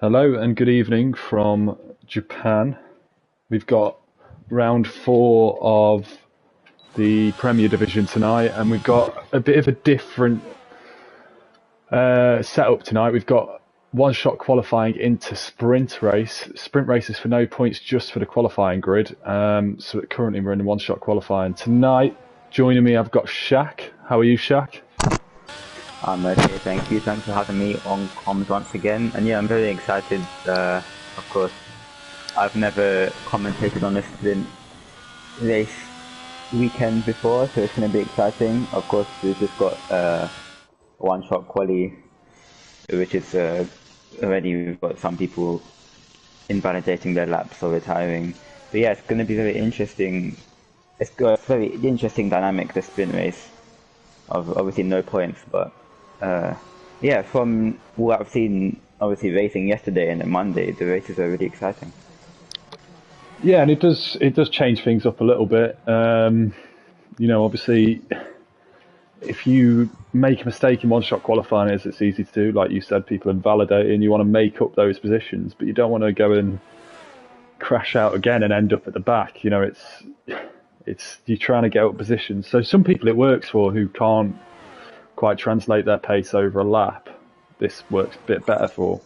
Hello and good evening from Japan. We've got round four of the Premier Division tonight, and we've got a bit of a different setup tonight. We've got one-shot qualifying into sprint race. Sprint races for no points, just for the qualifying grid. So currently we're in the one-shot qualifying. Tonight, joining me, I've got Shaq. How are you, Shaq? I'm okay, thank you. Thanks for having me on comms once again. And yeah, I'm very excited. Of course, I've never commentated on a sprint race weekend before, so it's going to be exciting. Of course, we've just got one-shot quali, which is already we've got some people invalidating their laps or retiring. But yeah, it's going to be very interesting. It's got a very interesting dynamic, the sprint race. Obviously no points, but yeah, from what I've seen, obviously racing yesterday and Monday, the races are really exciting. Yeah, and it does change things up a little bit. Obviously, if you make a mistake in one-shot qualifying, as it's easy to do, like you said, people invalidate, and you want to make up those positions, but you don't want to go and crash out again and end up at the back. It's you're trying to get up positions. So some people it works for who can't quite translate their pace over a lap. This works a bit better for.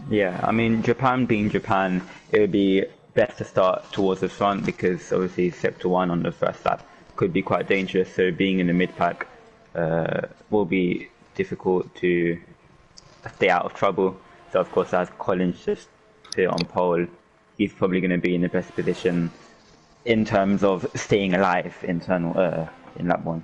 Yeah, I mean, Japan being Japan, it would be best to start towards the front because obviously sector one on the first lap could be quite dangerous. So being in the mid pack will be difficult to stay out of trouble. So of course, as Collins just put on pole, he's probably going to be in the best position in terms of staying alive in lap one.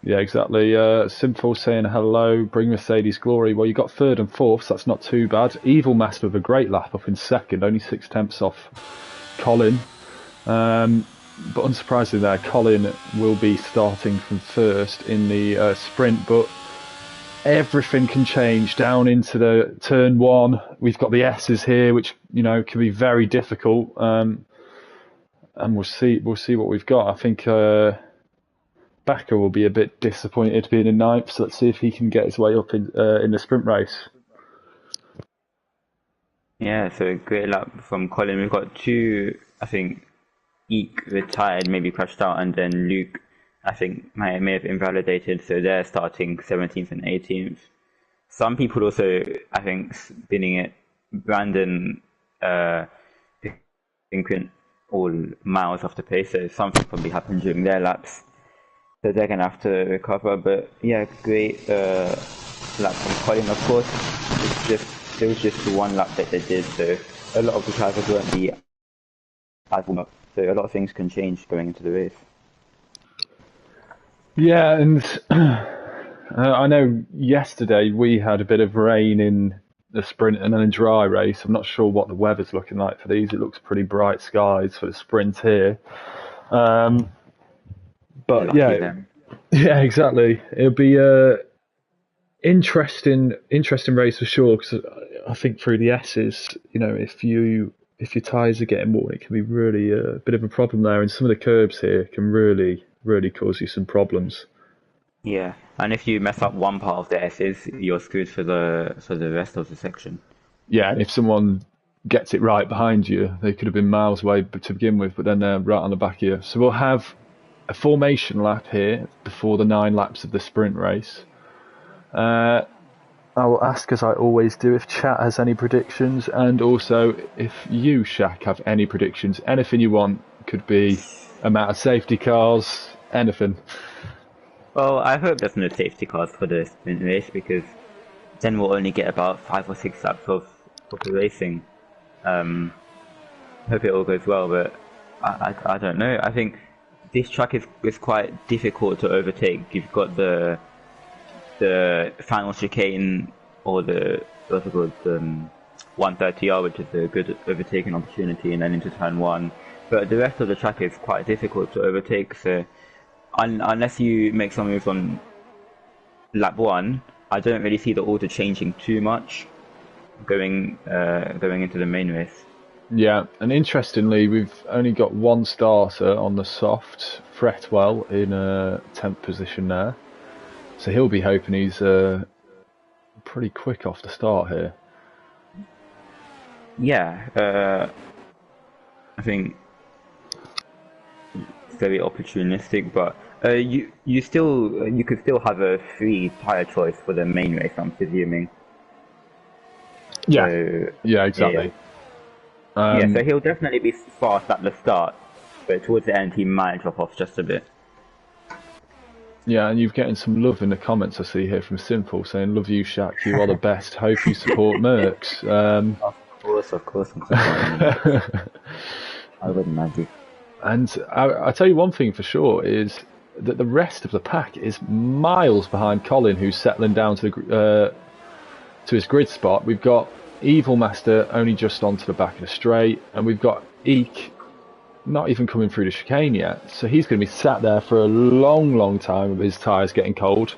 Yeah, exactly. Simple saying hello, bring Mercedes glory. Well, you got third and fourth, so that's not too bad. Evil Master with a great lap up in second, only 6 tenths off Colin. But unsurprisingly there, Colin will be starting from first in the sprint, but everything can change down into the turn one. We've got the S's here, which, can be very difficult. And we'll see what we've got. I think Bakker will be a bit disappointed being in ninth, so let's see if he can get his way up in the sprint race. Yeah, so great lap from Colin. We've got two, I think, Eek retired, maybe crashed out, and then Luke, I think, may have invalidated, so they're starting 17th and 18th. Some people also, I think, spinning it. Brandon, think all miles off the pace, so something probably happened during their laps, so they're gonna have to recover. But yeah, great lap from Colin. Of course, it was just the one lap that they did, so a lot of the drivers won't be as warm up. So a lot of things can change going into the race. Yeah, and I know yesterday we had a bit of rain in the sprint and then a dry race. I'm not sure what the weather's looking like for these. It looks pretty bright skies for the sprint here. But Lucky yeah, them. yeah, exactly. It'll be a interesting race for sure. Because I think through the S's, if your tyres are getting worn, it can be really a bit of a problem there. And some of the curbs here can really cause you some problems. Yeah, and if you mess up one part of the S's, you're screwed for the rest of the section. Yeah, and if someone gets it right behind you, they could have been miles away to begin with, but then they're right on the back of you. So we'll have a formation lap here before the 9 laps of the sprint race. I will ask, as I always do, if chat has any predictions, and also if you, Shaq, have any predictions. Anything you want. Could be amount of safety cars, anything. Well, I hope there's no safety cars for the sprint race because then we'll only get about 5 or 6 laps of the racing. Hope it all goes well, but I don't know. I think this track is quite difficult to overtake. You've got the final chicane or the what's it called, 130R, which is a good overtaking opportunity, and then into turn one. But the rest of the track is quite difficult to overtake. So unless you make some moves on lap one, I don't really see the order changing too much going into the main race. Yeah, and interestingly, we've only got one starter on the soft, Fretwell, in a 10th position there. So he'll be hoping he's pretty quick off the start here. Yeah, I think it's very opportunistic, but you could still have a free tire choice for the main race, I'm presuming. Yeah, So yeah, yeah, exactly. yeah. So he'll definitely be fast at the start, but towards the end he might drop off just a bit. Yeah, and you're getting some love in the comments I see here from Simple saying, "Love you, Shaq. You are the best. Hope you support Mercs." Of course, I'm supporting the Mercs. I wouldn't argue. And I tell you one thing for sure is that the rest of the pack is miles behind Colin, who's settling down to his grid spot. We've got Evil Master only just onto the back of the straight, and we've got Eek not even coming through the chicane yet. So he's going to be sat there for a long, long time with his tyres getting cold.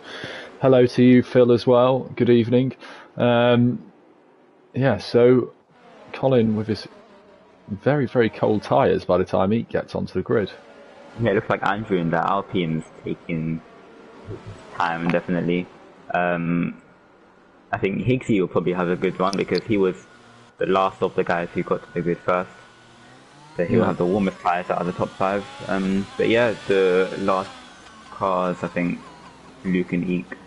Hello to you, Phil, as well. Good evening. Yeah, so Colin with his very, very cold tyres by the time he gets onto the grid. Yeah, it looks like Andrew in the Alpine's taking time, definitely. I think Higgsy will probably have a good run because he was the last of the guys who got to the grid first. So he'll have the warmest tyres out of the top five. But yeah, the last cars, I think Luke and Eek.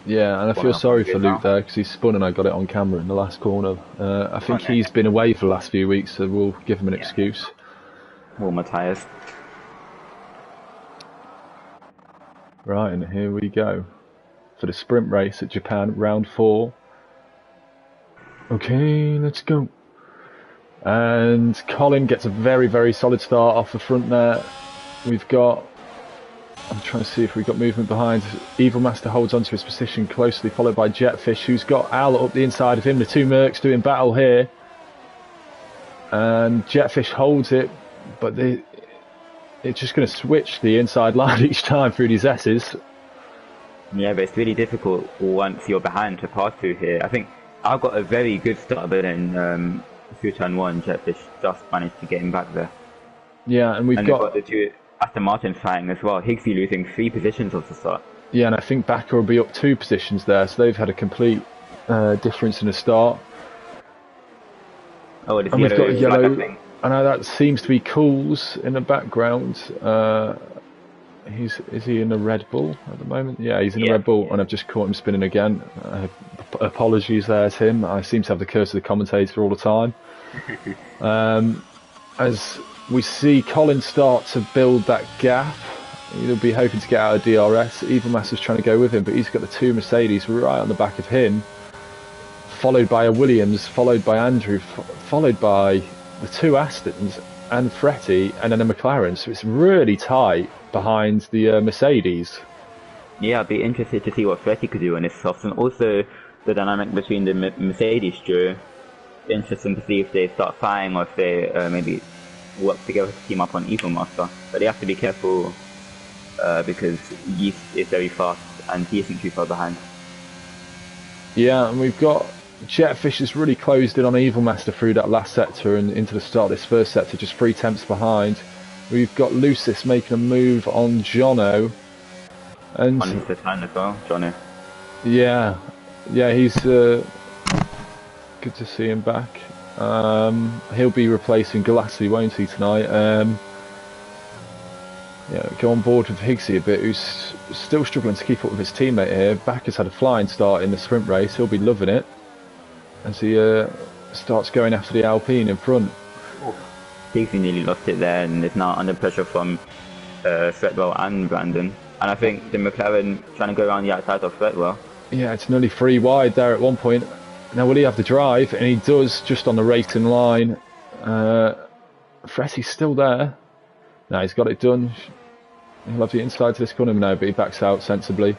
Yeah, and I feel sorry for Luke there because he's spun and I got it on camera in the last corner. I think he's been away for the last few weeks, so we'll give him an excuse. Warmer tyres. Right, and here we go for the sprint race at Japan, round 4. Okay, let's go. And Colin gets a very, very solid start off the front there. We've got... I'm trying to see if we've got movement behind. Evil Master holds onto his position closely, followed by Jetfish, who's got Al up the inside of him. The two Mercs doing battle here. And Jetfish holds it, but it's just going to switch the inside line each time through these S's. Yeah, but it's really difficult once you're behind to pass through here. I think Al got a very good start, but then through turn 1, Jetfish just managed to get him back there. Yeah, and we've got the two Aston Martin fighting as well. Higgsy losing 3 positions off the start. Yeah, and I think Bakker will be up 2 positions there, so they've had a complete difference in the start. Oh, it's and we've got a yellow. Flag, I know that seems to be Cools in the background. Is he in a Red Bull at the moment? Yeah, he's in a Red Bull, and I've just caught him spinning again. Apologies there to him. I seem to have the curse of the commentator all the time. As we see Colin start to build that gap, he'll be hoping to get out of DRS. Evil Master's trying to go with him, but he's got the 2 Mercedes right on the back of him, followed by a Williams, followed by Andrew, followed by the 2 Astons and Fretty, and then a McLaren. So it's really tight behind the Mercedes. Yeah, I'd be interested to see what Fretty could do on his softs, and also the dynamic between the Mercedes duo. Interesting to see if they start fighting or if they maybe work together to team up on Evil Master. But they have to be careful because Yeast is very fast and he isn't too far behind. Yeah, and we've got Jetfish has really closed in on Evil Master through that last sector and into the start of this first sector, just 3 tenths behind. We've got Lucis making a move on Jono. And on his return as well, Jono. Yeah, he's good to see him back. He'll be replacing Galassi, won't he, tonight? Yeah, go on board with Higgsy a bit, who's still struggling to keep up with his teammate here. Bakker's had a flying start in the sprint race. He'll be loving it as he starts going after the Alpine in front. Higgsy nearly lost it there and is now under pressure from Fretwell and Brandon. And I think the McLaren trying to go around the outside of Fretwell. Yeah, it's nearly 3 wide there at one point. Now will he have the drive? And he does, just on the racing line. Fretty's still there. No, he's got it done. He'll have the inside to this corner now, but he backs out sensibly.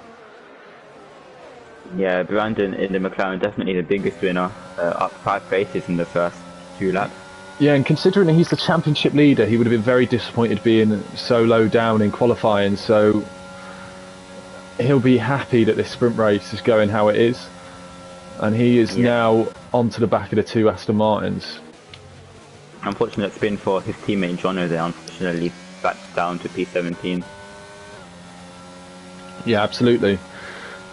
Yeah, Brandon in the McLaren definitely the biggest winner, up 5 places in the first 2 laps. Yeah, and considering he's the championship leader, he would have been very disappointed being so low down in qualifying, so he'll be happy that this sprint race is going how it is. And he is now onto the back of the 2 Aston Martins. Unfortunate spin for his teammate Jono there, unfortunately back down to P17. Yeah, absolutely.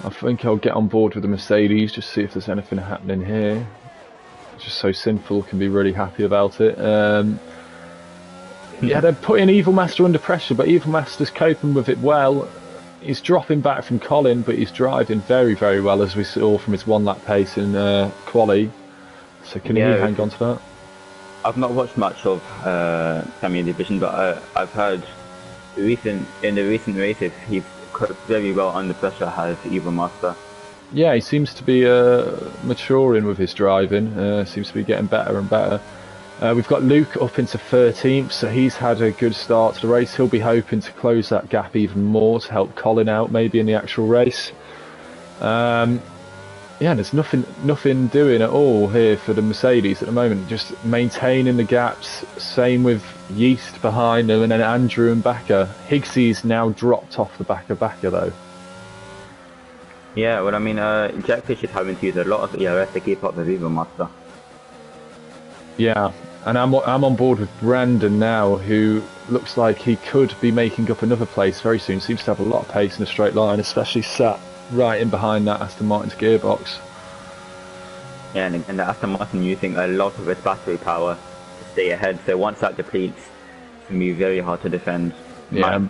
I think I'll get on board with the Mercedes, just see if there's anything happening here. just so Sinful can be really happy about it. Yeah, they're putting Evil Master under pressure, but Evil Master's coping with it well. He's dropping back from Colin, but he's driving very, very well, as we saw from his 1 lap pace in quali. So can he hang on to that? I've not watched much of Premier Division, but I've heard in the recent races he's coped very well under pressure, has Evil Master. Yeah, he seems to be maturing with his driving. Seems to be getting better and better. We've got Luke up into 13th, so he's had a good start to the race. He'll be hoping to close that gap even more to help Colin out maybe in the actual race. Yeah, there's nothing doing at all here for the Mercedes at the moment. Just maintaining the gaps. Same with Yeast behind them, and then Andrew and Backer. Higgsy's now dropped off the back of Backer though. Yeah, well, I mean, Jackfish is having to use a lot of ERS to keep up with Evil Master. Yeah, and I'm on board with Brandon now, who looks like he could be making up another place very soon. Seems to have a lot of pace in a straight line, especially sat right in behind that Aston Martin's gearbox. Yeah, and the Aston Martin using a lot of its battery power to stay ahead, so once that depletes, it's going to be very hard to defend. Yeah.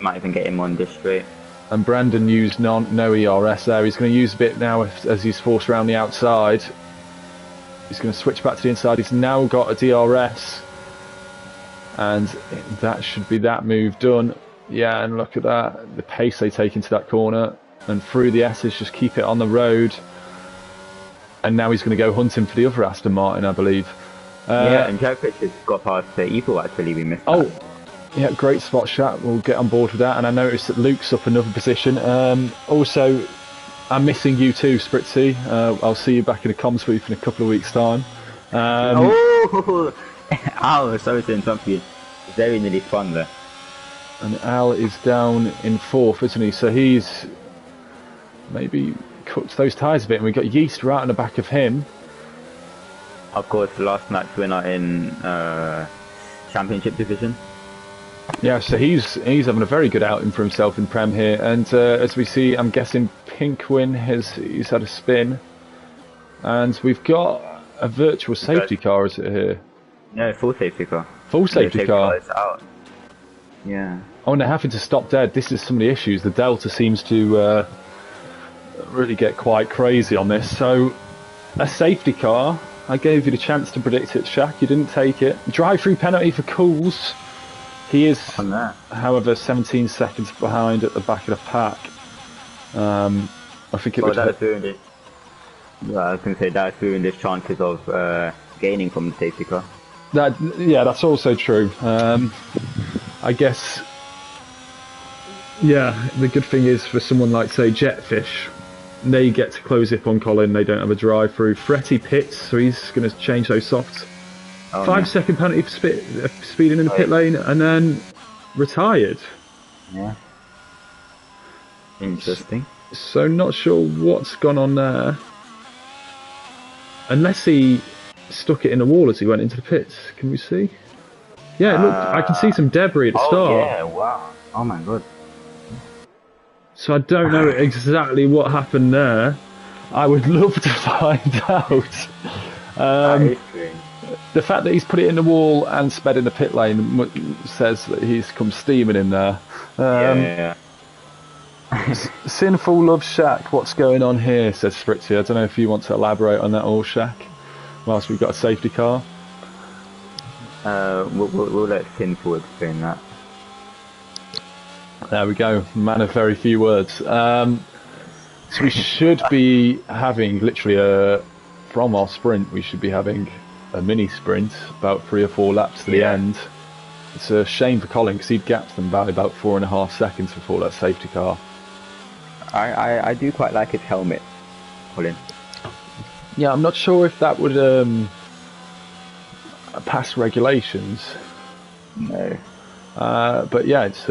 Might even get him on this straight. And Brandon used no ERS there. He's going to use a bit now as he's forced around the outside. He's going to switch back to the inside. He's now got a DRS. And that should be that move done. Yeah, and look at that. The pace they take into that corner. And through the S's, just keep it on the road. And now he's going to go hunting for the other Aston Martin, I believe. Yeah, and Jackfish has got past Evil actually, we missed that. Yeah, great spot, Shat. We'll get on board with that. And I noticed that Luke's up another position. Also, I'm missing you too, Spritzy. I'll see you back in the comms booth in a couple of weeks' time. Ow, sorry to interrupt you. Very nearly fun there. And Al is down in 4th, isn't he? So he's maybe cooked those tyres a bit. And we've got Yeast right on the back of him. Of course, last night's winner in Championship Division. Yeah, so he's having a very good outing for himself in Prem here, and as we see, I'm guessing Pinkwin he's had a spin, and we've got a virtual safety car, is it here? No, full safety car. Full safety car. Is out. Yeah. Oh, and they're having to stop dead. This is some of the issues. The Delta seems to really get quite crazy on this. So, a safety car. I gave you the chance to predict it, Shaq. You didn't take it. Drive-through penalty for Cools. He is, however, 17 seconds behind at the back of the pack. I think it would. That ruined it. Yeah, I was going to say that's ruined his chances of gaining from the safety car. Yeah, that's also true. I guess. Yeah, the good thing is for someone like, say, Jetfish, they get to close up on Colin. They don't have a drive-through. Fretty pits, so he's going to change those softs. 5-second penalty for speeding in the pit lane, and then retired. Yeah. Interesting. So not sure what's gone on there. Unless he stuck it in the wall as he went into the pits. Can we see? Yeah, look, I can see some debris at the start. Oh yeah, wow. Oh my god. So I don't know exactly what happened there. I would love to find out. That is strange. The fact that he's put it in the wall and sped in the pit lane says that he's come steaming in there. Yeah. Sinful Love Shack, what's going on here, says Fritzy. I don't know if you want to elaborate on that all, Shack, whilst we've got a safety car. We'll let Sinful explain that. There we go, man of very few words. So we should be having literally from our sprint, we should be having a mini sprint, about 3 or 4 laps to the end. It's a shame for Colin because he'd gapped them by about 4.5 seconds before that safety car. I do quite like his helmet, Colin. Yeah, I'm not sure if that would pass regulations. No. But yeah, it's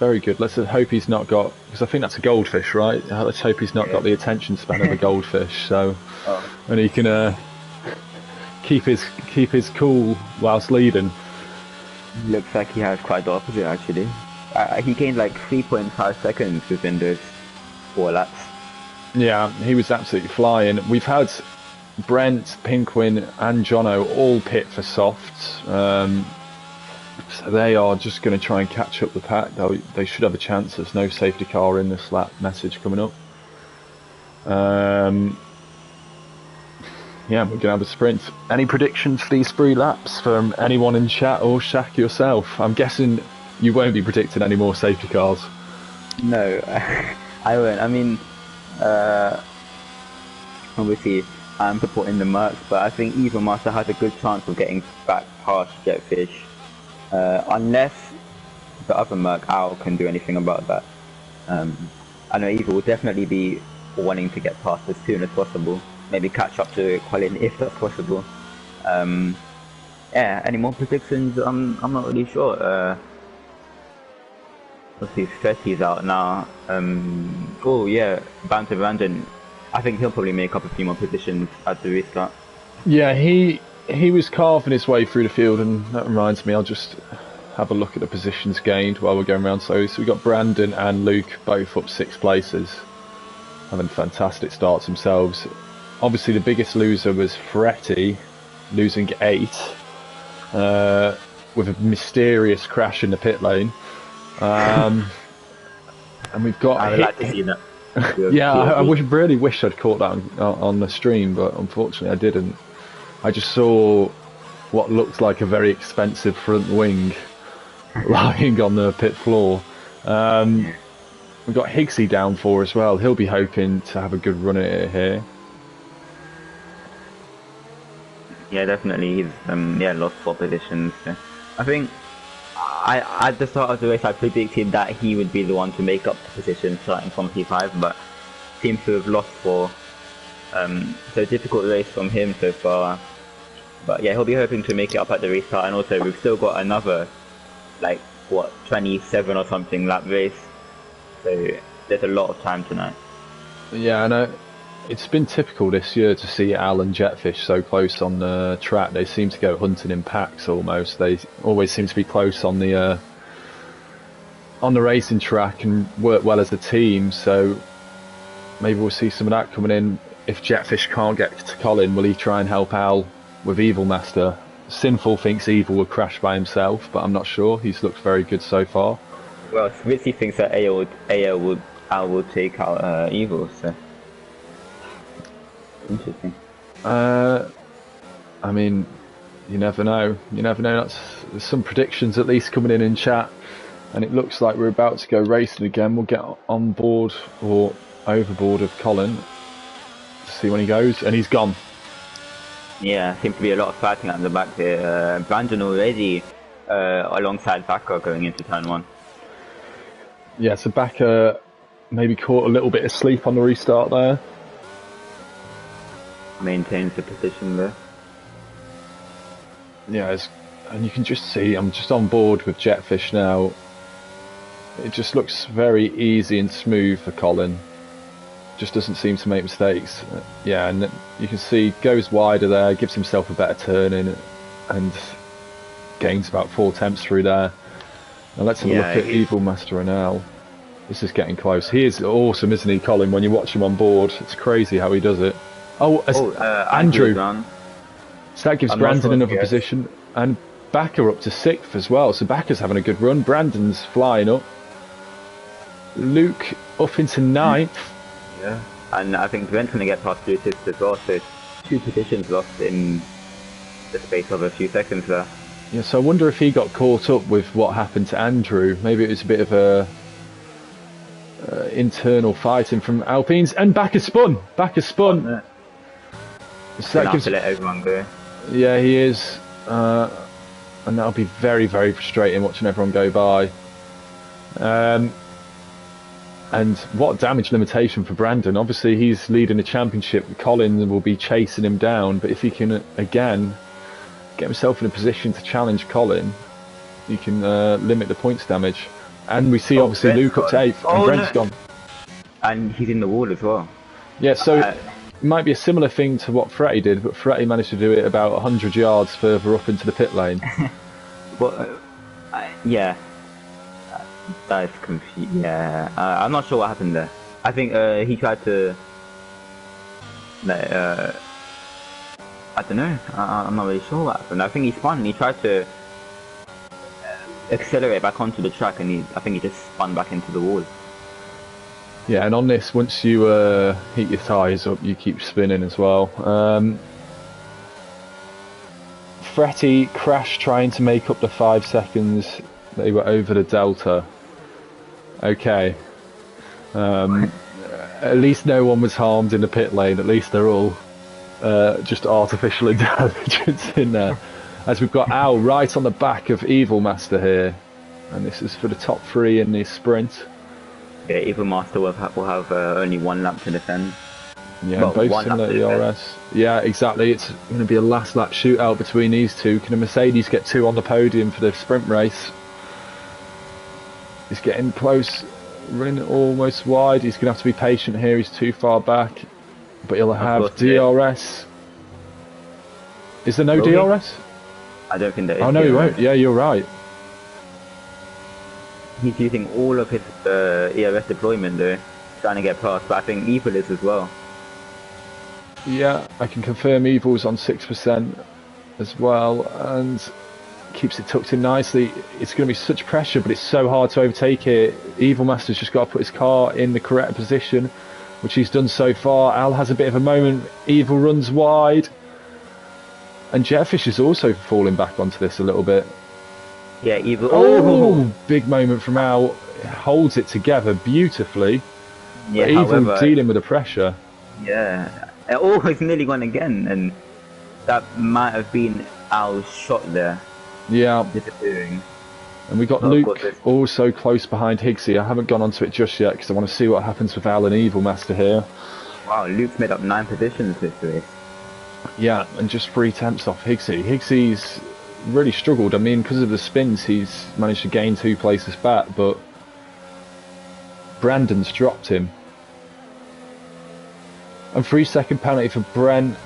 very good. Let's hope he's not got, because I think that's a goldfish, right? Let's hope he's not got the attention span of a goldfish, so and he can keep his cool whilst leading. Looks like he has quite the opposite actually. He gained like 3.5 seconds within those 4 laps. Yeah, he was absolutely flying. We've had Brent, Pinkwin, and Jono all pit for softs. So they are just going to try and catch up the pack. They should have a chance. There's no safety car in this lap message coming up. Yeah, we're going to have a sprint. Any predictions for these 3 laps from anyone in chat or Shaq yourself? I'm guessing you won't be predicting any more safety cars. No, I won't. I mean, obviously I'm supporting the Mercs, but I think Evil Master has a good chance of getting back past Jetfish, unless the other Merc, Owl, can do anything about that. I know Evil will definitely be wanting to get past as soon as possible. Maybe catch up to Colin if that's possible. Yeah, any more predictions? I'm not really sure. Obviously Stretty's out now. Oh yeah, Banter Brandon. I think he'll probably make up a few more positions at the restart. Yeah, he was carving his way through the field, and that reminds me, I'll just have a look at the positions gained while we're going around. So we've got Brandon and Luke both up 6 places, having fantastic starts themselves. Obviously the biggest loser was Fretty, losing 8 with a mysterious crash in the pit lane. And we've got... I would like to see that. Yeah, I really wish I'd caught that on the stream, but unfortunately I didn't. I just saw what looked like a very expensive front wing lying on the pit floor. We've got Higgsy down for as well. He'll be hoping to have a good run at it here. Yeah, definitely. He's lost 4 positions. I think at the start of the race I predicted that he would be the one to make up the position starting from P5, but seems to have lost 4. So difficult race from him so far. But yeah, he'll be hoping to make it up at the restart, and also we've still got another, like, what, 27 or something lap race. So there's a lot of time tonight. Yeah, I know. It's been typical this year to see Al and Jetfish so close on the track. They seem to go hunting in packs almost. They always seem to be close on the racing track and work well as a team. So maybe we'll see some of that coming in. If Jetfish can't get to Colin, will he try and help Al with Evil Master? Sinful thinks Evil will crash by himself, but I'm not sure. He's looked very good so far. Well, Ritzy thinks that Al would take out Evil, so... Interesting. I mean, you never know. You never know. There's some predictions at least coming in chat, and it looks like we're about to go racing again. We'll get on board or overboard of Colin to see when he goes, and he's gone. Yeah, seems to be a lot of fighting at the back here. Brandon already alongside Backer going into turn 1. Yeah, so Backer maybe caught a little bit of sleep on the restart there. Maintains the position there. Yeah, and you can just see, I'm just on board with Jetfish now. It just looks very easy and smooth for Colin. Just doesn't seem to make mistakes. Yeah, and you can see goes wider there, gives himself a better turn in, and gains about 4 attempts through there. Now let's have a look at Evil Master and Al. This is getting close. He is awesome, isn't he, Colin? When you watch him on board, it's crazy how he does it. Andrew. So that gives Brandon another position, and Backer up to 6th as well. So Backer's having a good run. Brandon's flying up. Luke up into 9th. Yeah, and I think Brent's going to get past 2 as well. So 2 positions lost in the space of a few seconds there. Yeah, so I wonder if he got caught up with what happened to Andrew. Maybe it was a bit of a internal fighting from Alpines, and Backer spun. So that gives to let everyone go. Yeah, he is, and that'll be very, very frustrating watching everyone go by. And what damage limitation for Brandon. Obviously, he's leading the championship. Colin will be chasing him down, but if he can again get himself in a position to challenge Colin, he can limit the points damage. And we see obviously Luke up to 8th, and Brent's gone. And he's in the wall as well. Yeah, so it might be a similar thing to what Fretty did, but Fretty managed to do it about 100 yards further up into the pit lane. Well, yeah. That is confusing. Yeah, I'm not sure what happened there. I think he tried to I don't know. I'm not really sure what happened. I think he spun. He tried to accelerate back onto the track, and I think he just spun back into the wall. Yeah, and on this, once you heat your tyres up, you keep spinning as well. Fretty crashed trying to make up the 5 seconds they were over the delta. Okay. At least no one was harmed in the pit lane. At least they're all just artificial intelligence in there. As we've got Al right on the back of Evil Master here. And this is for the top 3 in the sprint. Yeah, Evil Master will have only 1 lap to defend. Yeah, well, both similar ERS. Yeah, exactly. It's going to be a last lap shootout between these two. Can a Mercedes get 2 on the podium for the sprint race? He's getting close, running almost wide. He's going to have to be patient here. He's too far back. But he'll have DRS. Is there no DRS? I don't think there is. Oh, no, he won't. Yeah, you're right. He's using all of his ERS deployment though, trying to get past, but I think Evil is as well. Yeah, I can confirm Evil's on 6% as well, and keeps it tucked in nicely. It's going to be such pressure, but it's so hard to overtake it. Evil Master's just got to put his car in the correct position, which he's done so far. Al has a bit of a moment. Evil runs wide. And Jetfish is also falling back onto this a little bit. Yeah, Evil. Oh, big moment from Al. Holds it together beautifully. Yeah, Evil however, dealing with the pressure. Yeah. Oh, it's nearly gone again, and that might have been Al's shot there. Yeah. Disappearing. And we got Luke also close behind Higgsy. I haven't gone onto it just yet because I want to see what happens with Al and Evil Master here. Wow, Luke's made up 9 positions this race. Yeah, and just 3 tenths off Higgsy. Higgsy's really struggled. I mean, because of the spins, he's managed to gain 2 places back, but Brandon's dropped him. And 3-second penalty for Brent.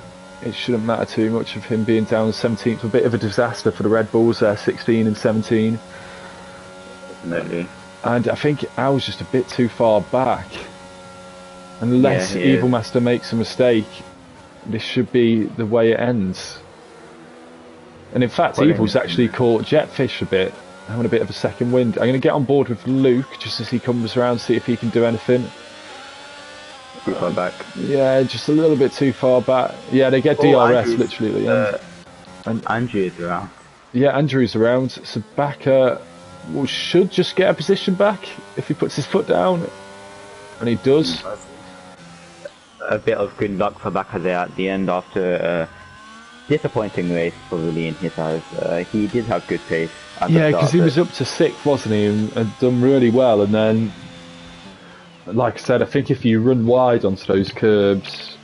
It shouldn't matter too much of him being down 17th. A bit of a disaster for the Red Bulls there, 16 and 17. Definitely. And I think Al's just a bit too far back. Unless Evil Master makes a mistake, this should be the way it ends. And in fact, Evil's actually caught Jetfish a bit, having a bit of a second wind. I'm going to get on board with Luke just as he comes around, see if he can do anything. Too far back. Yeah, just a little bit too far back. Yeah, they get DRS literally at the end. And Andrew is around. Yeah, Andrew's around. So Backer should just get a position back if he puts his foot down. And he does. A bit of good luck for Backer there at the end after a disappointing race, probably in his eyes. He did have good pace. Yeah, because he was up to 6th, wasn't he, and done really well. And then, like I said, I think if you run wide onto those curbs,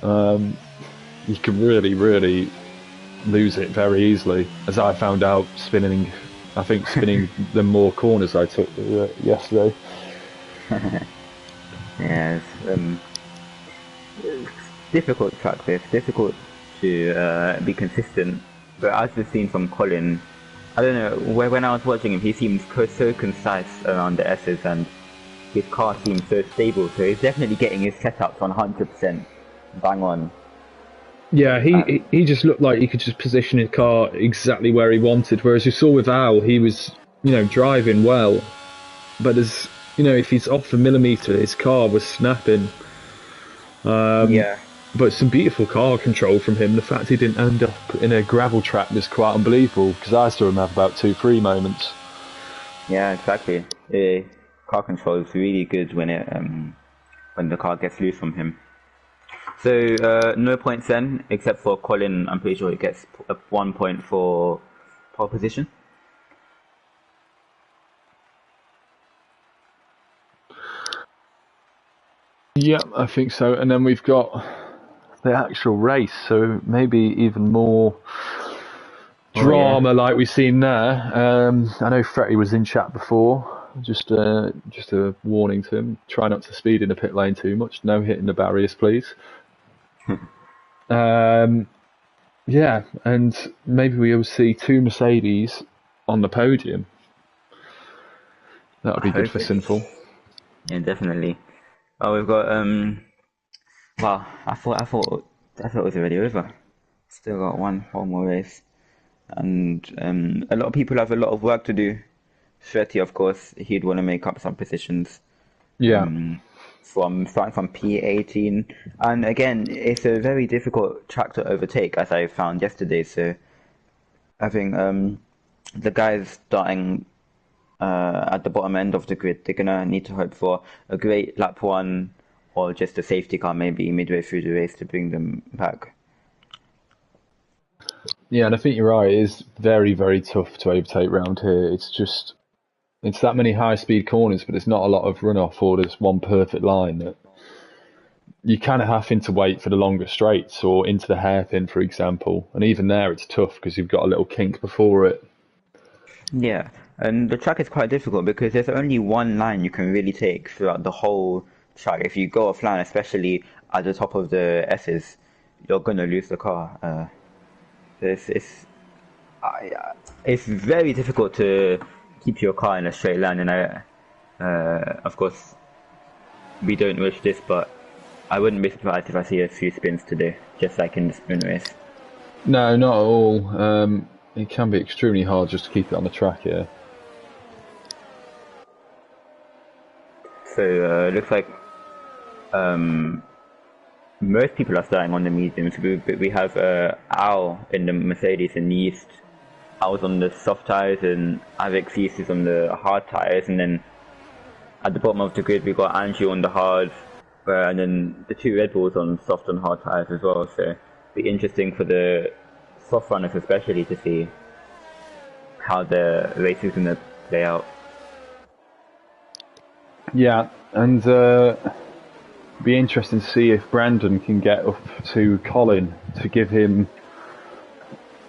you can really, really lose it very easily. As I found out spinning the more corners I took yesterday. Yeah, it's difficult track this, difficult to be consistent. But as we've seen from Colin, I don't know, when I was watching him, he seemed so concise around the S's, and his car seems so stable, so he's definitely getting his setups on 100% bang on. Yeah, he just looked like he could just position his car exactly where he wanted, whereas you saw with Al, he was, driving well, but as, if he's off a millimetre, his car was snapping. Yeah. But some beautiful car control from him. The fact he didn't end up in a gravel trap was quite unbelievable, because I saw him have about 2-3 moments. Yeah, exactly. Car control is really good when the car gets loose from him. So no points then, except for Colin. I'm pretty sure he gets 1 point for pole position. Yeah, I think so. And then we've got the actual race, so maybe even more drama like we've seen there. I know Fretty was in chat before. Just a warning to him: try not to speed in the pit lane too much. No hitting the barriers, please. Yeah, and maybe we'll see 2 Mercedes on the podium. That would be good for Sinful. Yeah, definitely. Oh, we've got wow! I thought it was already over. Still got one more race, and a lot of people have a lot of work to do. Shetty, of course, he'd want to make up some positions. Yeah. From starting from P18, and again, it's a very difficult track to overtake, as I found yesterday. So I think the guys starting at the bottom end of the grid, they're gonna need to hope for a great lap one, or just a safety car maybe midway through the race to bring them back. Yeah, and I think you're right. It is very, very tough to overtake round here. It's that many high speed corners, but there's not a lot of runoff or there's one perfect line that you kind of having to wait for the longer straights or into the hairpin, for example. And even there, it's tough because you've got a little kink before it. Yeah, and the track is quite difficult because there's only one line you can really take throughout the whole track. If you go offline, especially at the top of the S's, you're gonna lose the car. It's very difficult to keep your car in a straight line, and of course, we don't wish this, but I wouldn't be surprised if I see a few spins today, just like in the sprint race. No, not at all. It can be extremely hard just to keep it on the track here. So it looks like most people are starting on the mediums. We have Al in the Mercedes in the East. Al's on the soft tyres and Avix East is on the hard tyres, and then at the bottom of the grid we got Andrew on the hard, and then the two Red Bulls on soft and hard tyres as well. So it'll be interesting for the soft runners especially to see how the race is going to play out. Yeah, and be interesting to see if Brandon can get up to Colin to give him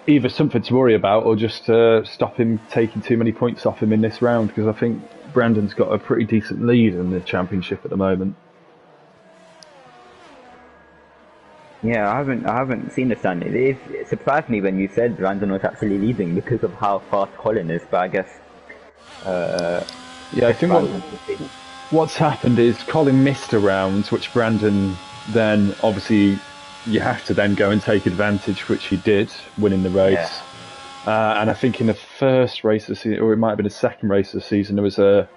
either something to worry about or just stop him taking too many points off him in this round, because I think Brandon's got a pretty decent lead in the championship at the moment. Yeah, I haven't seen the stand. It surprised me when you said Brandon was actually leading because of how fast Colin is, but I guess yeah, I think what's happened is Colin missed a round, which Brandon then obviously you have to then go and take advantage, which he did, winning the race. Yeah. And I think in the first race of the season, or it might have been the second race of the season, there was a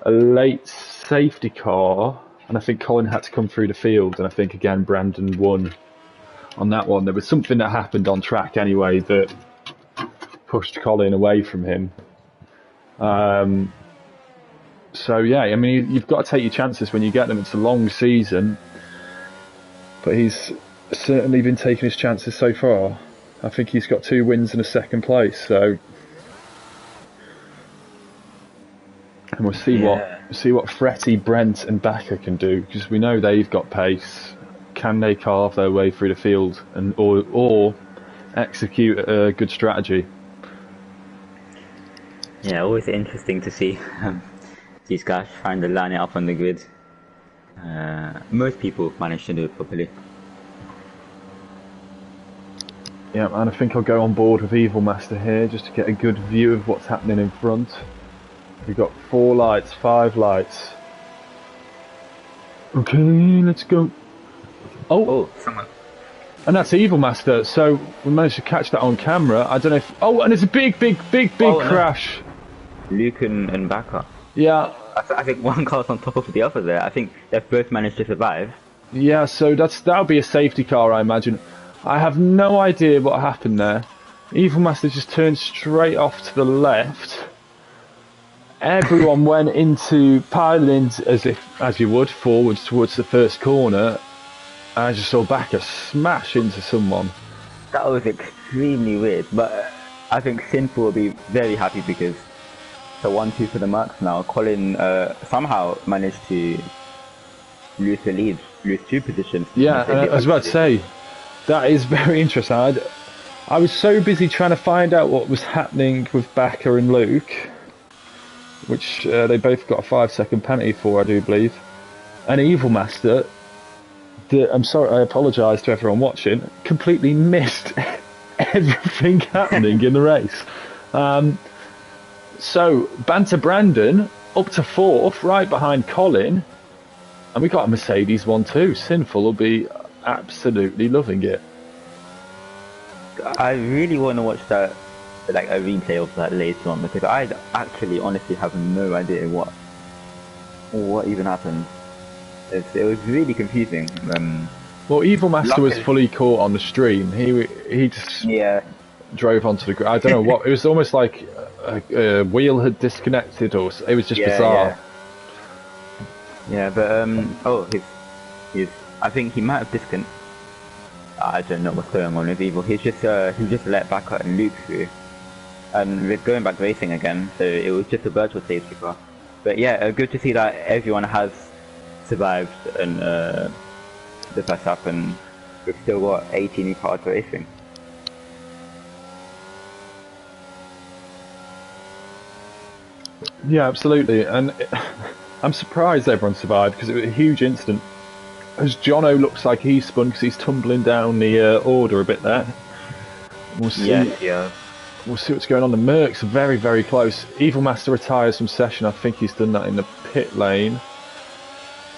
late safety car, and I think Colin had to come through the field, and I think again Brandon won on that one. There was something that happened on track anyway that pushed Colin away from him. So yeah, I mean, you've got to take your chances when you get them. It's a long season, but he's certainly been taking his chances so far. I think he's got 2 wins and a second place, so and we'll see what Fretty, Brent and Backer can do, because we know they've got pace. Can they carve their way through the field and or execute a good strategy? Yeah, always interesting to see these guys trying to line it up on the grid. Most people manage to do it properly. Yeah, and I think I'll go on board with Evil Master here just to get a good view of what's happening in front. We've got 4 lights, 5 lights. Okay, let's go. Oh, someone. And that's Evil Master. So we managed to catch that on camera. I don't know if. Oh, and it's a big crash. No. Luke and Backer. Yeah. I think one car's on top of the other there. I think they've both managed to survive. Yeah, so that'll be a safety car, I imagine. I have no idea what happened there. Evil Master just turned straight off to the left. Everyone went into piling as you would forwards towards the first corner. And I just saw Backer smash into someone. That was extremely weird, but I think Sinful will be very happy because it's a 1-2 for the marks now. Colin somehow managed to lose the lead, lose 2 positions. Yeah, I was about to say, that is very interesting. I was so busy trying to find out what was happening with Backer and Luke, which they both got a 5-second penalty for, I do believe. And Evil Master, I'm sorry, I apologise to everyone watching, completely missed everything happening in the race. So, Banter Brandon up to 4th, right behind Colin, and we got a Mercedes one too. Sinful will be absolutely loving it. I really want to watch that, like a replay of that later on, because I actually honestly have no idea what even happened. It was really confusing. Well, Evil Master was Luckily, fully caught on the stream. He just yeah, drove onto the ground. I don't know what. It was almost like a wheel had disconnected, or it was just bizarre. yeah. But oh, his. I think he might have disconnected. I don't know what's going on with Evil. He just let back out and loop through, and we're going back racing again. So it was just a virtual safety car. But yeah, good to see that everyone has survived and the first up, and we've still got 18 cars racing. Yeah, absolutely. And I'm surprised everyone survived because it was a huge incident. As Jono looks like he's spun because he's tumbling down the order a bit there. We'll see. Yeah. We'll see what's going on. The Mercs are very, very close. Evil Master retires from session. I think he's done that in the pit lane.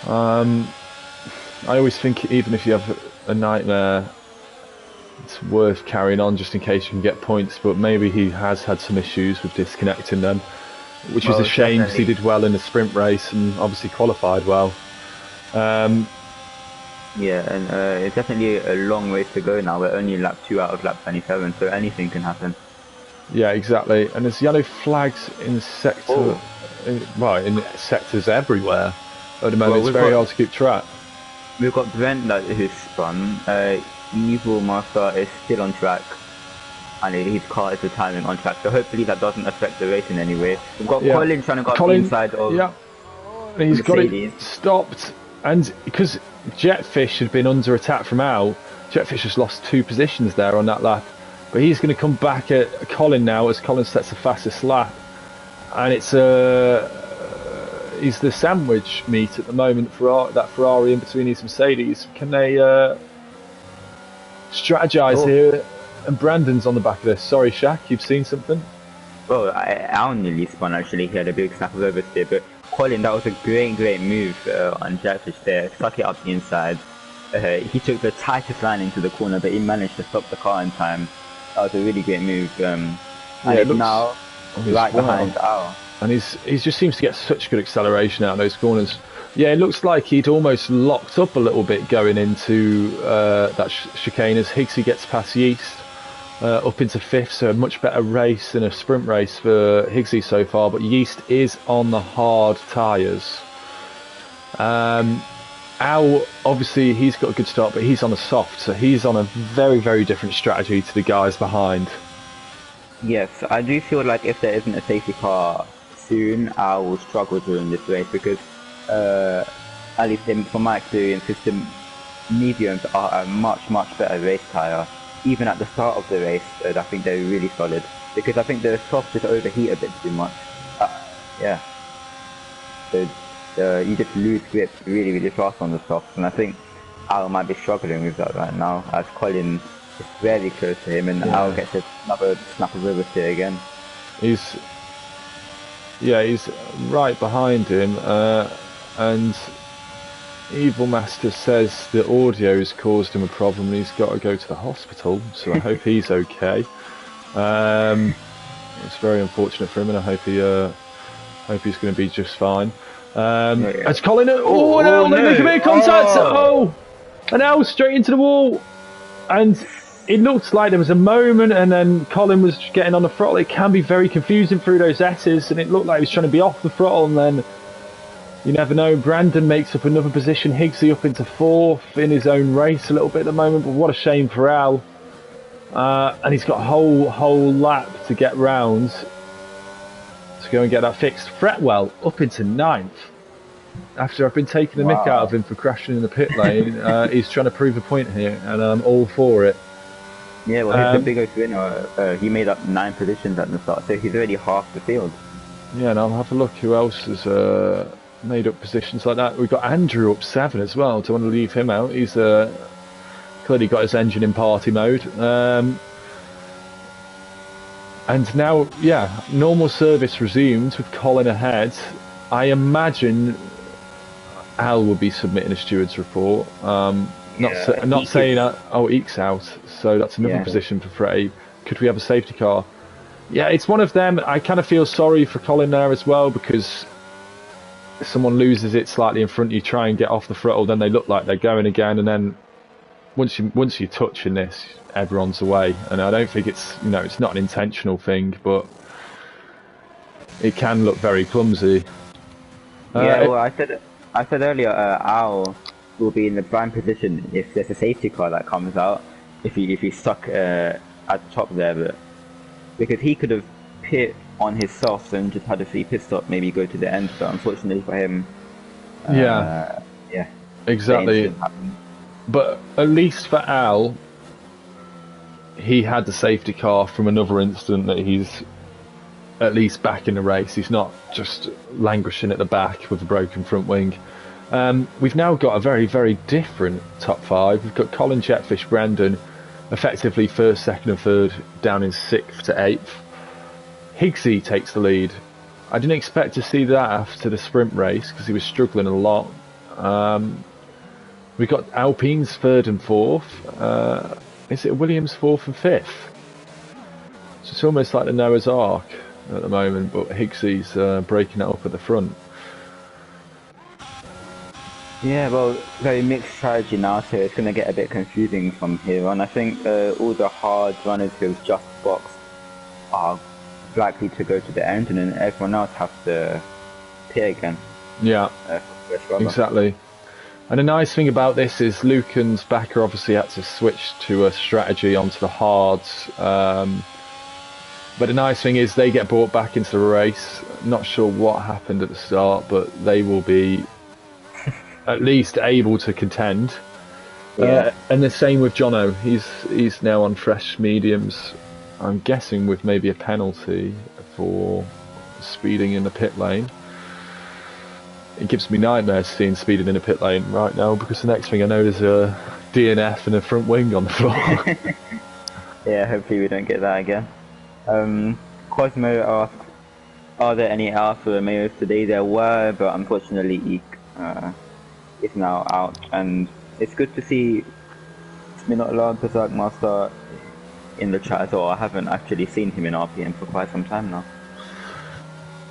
I always think even if you have a nightmare, it's worth carrying on just in case you can get points. But maybe he has had some issues with disconnecting them, which was a shame because he did well in the sprint race and obviously qualified well. Yeah, and it's definitely a long ways to go now. We're only lap 2 out of lap 27, so anything can happen. Yeah, exactly. And there's yellow flags in sector, in sectors everywhere at the moment. It's very hard to keep track. We've got Brent who's spun. Evil Master is still on track, and his car is retiring on track. So hopefully that doesn't affect the race in any way. We've got Colin trying to go up the inside of. Yeah, and he's got it stopped, and because Jetfish had been under attack from Al, Jetfish has lost 2 positions there on that lap. But he's going to come back at Colin now as Colin sets the fastest lap, and it's he's the sandwich meet at the moment for that Ferrari in between his Mercedes. Can they strategize here? And Brandon's on the back of this. Sorry, Shaq, you've seen something? Well, Al nearly spun actually. He had a big snap of oversteer, but Colin, that was a great move on Jetfish there. Stuck it up the inside. He took the tightest line into the corner, but he managed to stop the car in time. That was a really great move. And it's now right behind Al. And he just seems to get such good acceleration out of those corners. Yeah, it looks like he'd almost locked up a little bit going into that chicane as Higgsy gets past Yeast up into 5th. So a much better race than a sprint race for Higgsy so far. But Yeast is on the hard tyres. Al, obviously, he's got a good start, but he's on a soft, so he's on a very, very different strategy to the guys behind. Yes, I do feel like if there isn't a safety car soon, Al will struggle during this race because, at least from my experience, the mediums are a much better race tyre. Even at the start of the race, I think they're really solid because I think the softs just overheat a bit too much. Yeah. So, you just lose grip really fast on the softs, and I think Al might be struggling with that right now as Colin is very close to him, and Al gets another snap of oversteer again. He's right behind him, and Evil Master says the audio's caused him a problem and he's got to go to the hospital, so I hope he's okay. It's very unfortunate for him, and I hope he's going to be just fine. It's Colin. No, they make a bit of contact. And now straight into the wall. And it looked like there was a moment, and then Colin was getting on the throttle. It can be very confusing through those S's, and it looked like he was trying to be off the throttle, and then you never know. Brandon makes up another position. Higgsy up into 4th in his own race a little bit at the moment, but what a shame for Al. And he's got a whole lap to get round to go and get that fixed. Fretwell up into 9th. After I've been taking the mick out of him for crashing in the pit lane, he's trying to prove a point here, and I'm all for it. Yeah, well, he's the biggest winner. He made up 9 positions at the start, so he's already half the field. Yeah, and I'll have a look who else has made up positions like that. We've got Andrew up 7 as well. Don't want to leave him out. He's clearly got his engine in party mode. And now, normal service resumed with Colin ahead. I imagine Al will be submitting a steward's report. Not saying Eek's out, so that's another Yeah. position for Freddie. Could we have a safety car? Yeah, it's one of them. I kind of feel sorry for Colin there as well, because someone loses it slightly in front, you try and get off the throttle, then they look like they're going again, and then once you're touching this, everyone's away. And I don't think it's it's not an intentional thing, but it can look very clumsy. Yeah, well, I said earlier, Al will be in the prime position if there's a safety car that comes out. If he's stuck at the top there, but because he could have pit on his softs and just had a free pit stop, maybe go to the end. But unfortunately for him, yeah, exactly. But at least for Al, he had the safety car from another incident that he's at least back in the race. He's not just languishing at the back with a broken front wing. We've now got a very, very different top five. We've got Colin, Jetfish, Brendan, effectively first, second and third, down in 6th to 8th. Higgsy takes the lead. I didn't expect to see that after the sprint race because he was struggling a lot. We've got Alpine's 3rd and 4th. Is it Williams 4th and 5th? So it's almost like the Noah's Ark at the moment, but Higgsy's breaking it up at the front. Yeah, well, very mixed strategy now, so it's going to get a bit confusing from here on. I think all the hard runners who've just boxed are likely to go to the end, and then everyone else has to pit again. Yeah, exactly. And the nice thing about this is Lucan's backer obviously had to switch to a strategy onto the hards. But the nice thing is they get brought back into the race. Not sure what happened at the start, but they will be at least able to contend. Yeah. And the same with Jono. He's now on fresh mediums. I'm guessing with maybe a penalty for speeding in the pit lane. It gives me nightmares seeing speeding in a pit lane right now, because the next thing I know there's a DNF and a front wing on the floor. Yeah, hopefully we don't get that again. Cosmo asked, are there any Alpha Romeos today? There were, but unfortunately Eek is now out, and it's good to see Minot Berserk Master in the chat as well. I haven't actually seen him in RPM for quite some time now.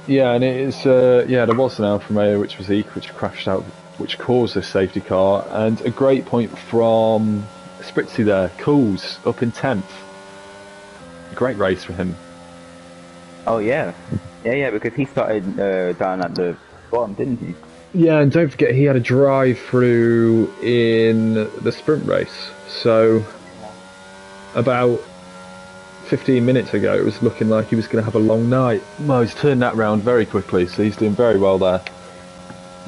Yeah, and it is, there was an Alfa Romeo which was Eek, which crashed out, which caused this safety car, and a great point from Spritzy there. Cools up in 10th. Great race for him. Oh yeah, because he started down at the bottom, didn't he? Yeah, and don't forget he had a drive through in the sprint race. So about 15 minutes ago it was looking like he was going to have a long night. Well, he's turned that round very quickly, so he's doing very well there.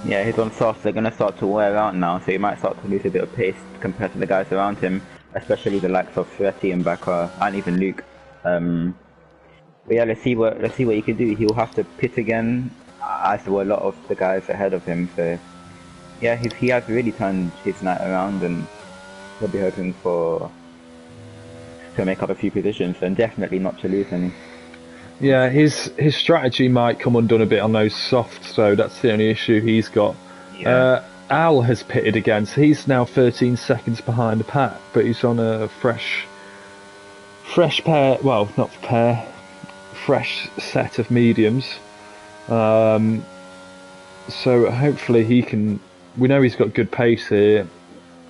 Yeah, he's on softs. They're going to start to wear out now, so he might start to lose a bit of pace compared to the guys around him, especially the likes of Ferretti and Bakar and even Luke. But yeah, let's see what he can do. He'll have to pit again, as there were a lot of the guys ahead of him. So yeah, he has really turned his night around, and he'll be hoping to make up a few positions and definitely not to lose any. Yeah, his strategy might come undone a bit on those softs, so that's the only issue he's got. Yeah. Al has pitted again, so he's now 13 seconds behind the pack, but he's on a fresh pair, well, not pair, fresh set of mediums. So hopefully he can, we know he's got good pace here,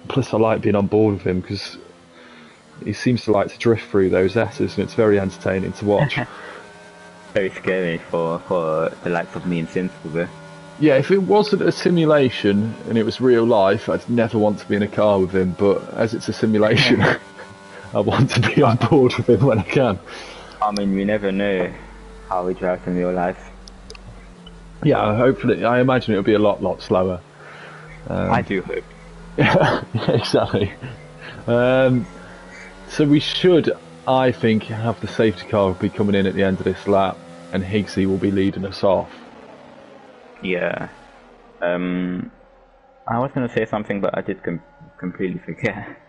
plus I like being on board with him because he seems to like to drift through those S's, and it's very entertaining to watch. Very scary for the likes of me and Sinful. Yeah, if it wasn't a simulation and it was real life, I'd never want to be in a car with him, but as it's a simulation, I want to be on board with him when I can. I mean, we never know how he drives in real life. Yeah, hopefully, I imagine it'll be a lot slower. I do hope. Yeah, exactly. So we should, I think, have the safety car be coming in at the end of this lap, and Higgsy will be leading us off. Yeah. I was going to say something, but I did completely forget.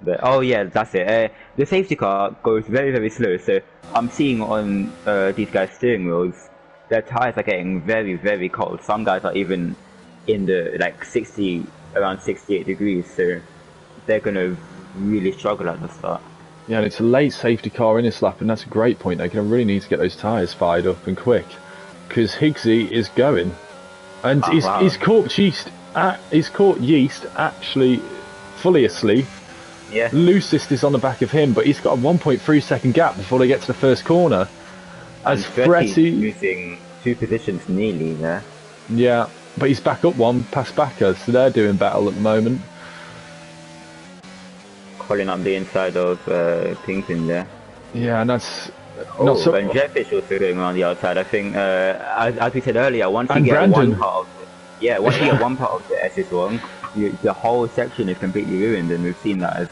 But, oh yeah, that's it. The safety car goes very, very slow, so I'm seeing on these guys' steering wheels, their tires are getting very, very cold. Some guys are even in the, like, around 68 degrees, so they're going to really struggle at the start. Yeah, and it's a late safety car in this lap, and that's a great point. They're going to really need to get those tyres fired up and quick, because Higgsy is going, and he's caught Yeast actually fully asleep. Yeah. Loosest is on the back of him, but he's got a 1.3 second gap before they get to the first corner. As Fretty losing 2 positions nearly there. Yeah, but he's back up 1 past Backer, so they're doing battle at the moment. Colin on the inside of Pinkton there. Yeah, and that's not so. And Jeffish also going on the outside. I think, as we said earlier, once you get one part of the SS wrong, the whole section is completely ruined, and we've seen that as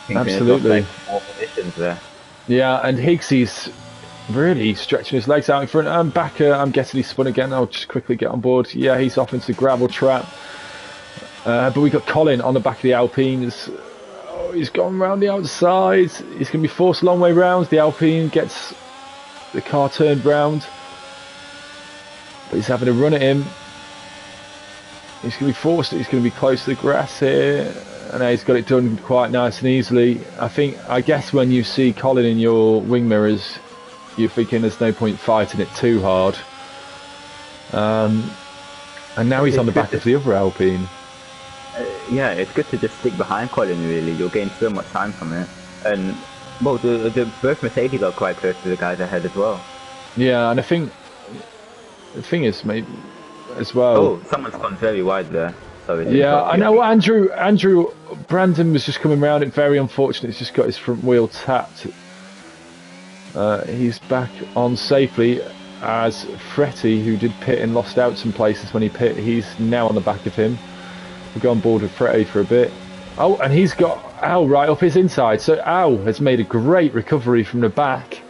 absolutely like 4 positions there. Yeah, and Higgsy's really stretching his legs out in front. And Backer, I'm guessing he's spun again. I'll just quickly get on board. Yeah, he's off into the gravel trap. But we got Colin on the back of the Alpines. Oh, he's gone round the outside. He's going to be forced a long way round. The Alpine gets the car turned round. But he's having a run at him. He's going to be forced. He's going to be close to the grass here. And he's got it done quite nice and easily. I guess when you see Colin in your wing mirrors, you're thinking there's no point fighting it too hard. And now he's on the back of the other Alpine. Yeah, it's good to just stick behind Colin, really. You'll gain so much time from it. And, well, both Mercedes are quite close to the guys ahead as well. Yeah, and I think the thing is, maybe as well. Oh, someone's gone very wide there. Sorry, yeah, I know. Andrew Brandon was just coming round it. Very unfortunate. He's just got his front wheel tapped. He's back on safely as Fretty, who did pit and lost out some places when he pit. He's now on the back of him. We'll go on board with Fretty for a bit. Oh, and he's got Al right up his inside. So Al has made a great recovery from the back.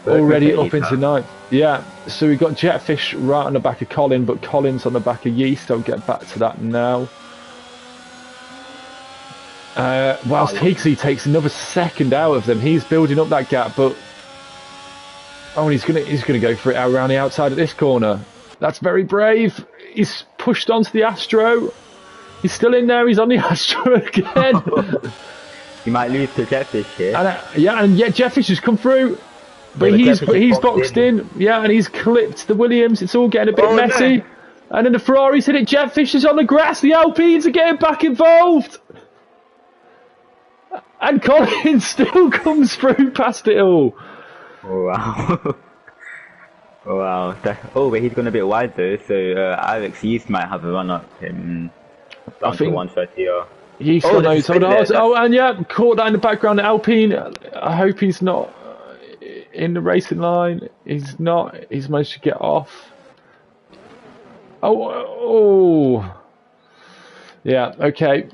Already up into ninth. Yeah, so we've got Jetfish right on the back of Colin, but Colin's on the back of Yeast. I'll get back to that now. Whilst Higgsy takes another second out of them, he's building up that gap, but and he's gonna go for it out around the outside of this corner. That's very brave. He's pushed onto the Astro. He's still in there. He's on the Astro again. He might lose to Jetfish here. And Jetfish has come through. But he's boxed in. Yeah, and he's clipped the Williams. It's all getting a bit messy. No. And then the Ferrari's hit it. Jetfish is on the grass. The Alpines are getting back involved. And Colin still comes through past it all. Oh, wow. Wow. But he's going a bit wide though. So Alex Yeast might have a run up him. I think 130 or... Yeast knows how hard. Oh, and yeah, caught that in the background. Alpine, I hope he's not in the racing line. He's not. He's managed to get off. Oh. Yeah, okay.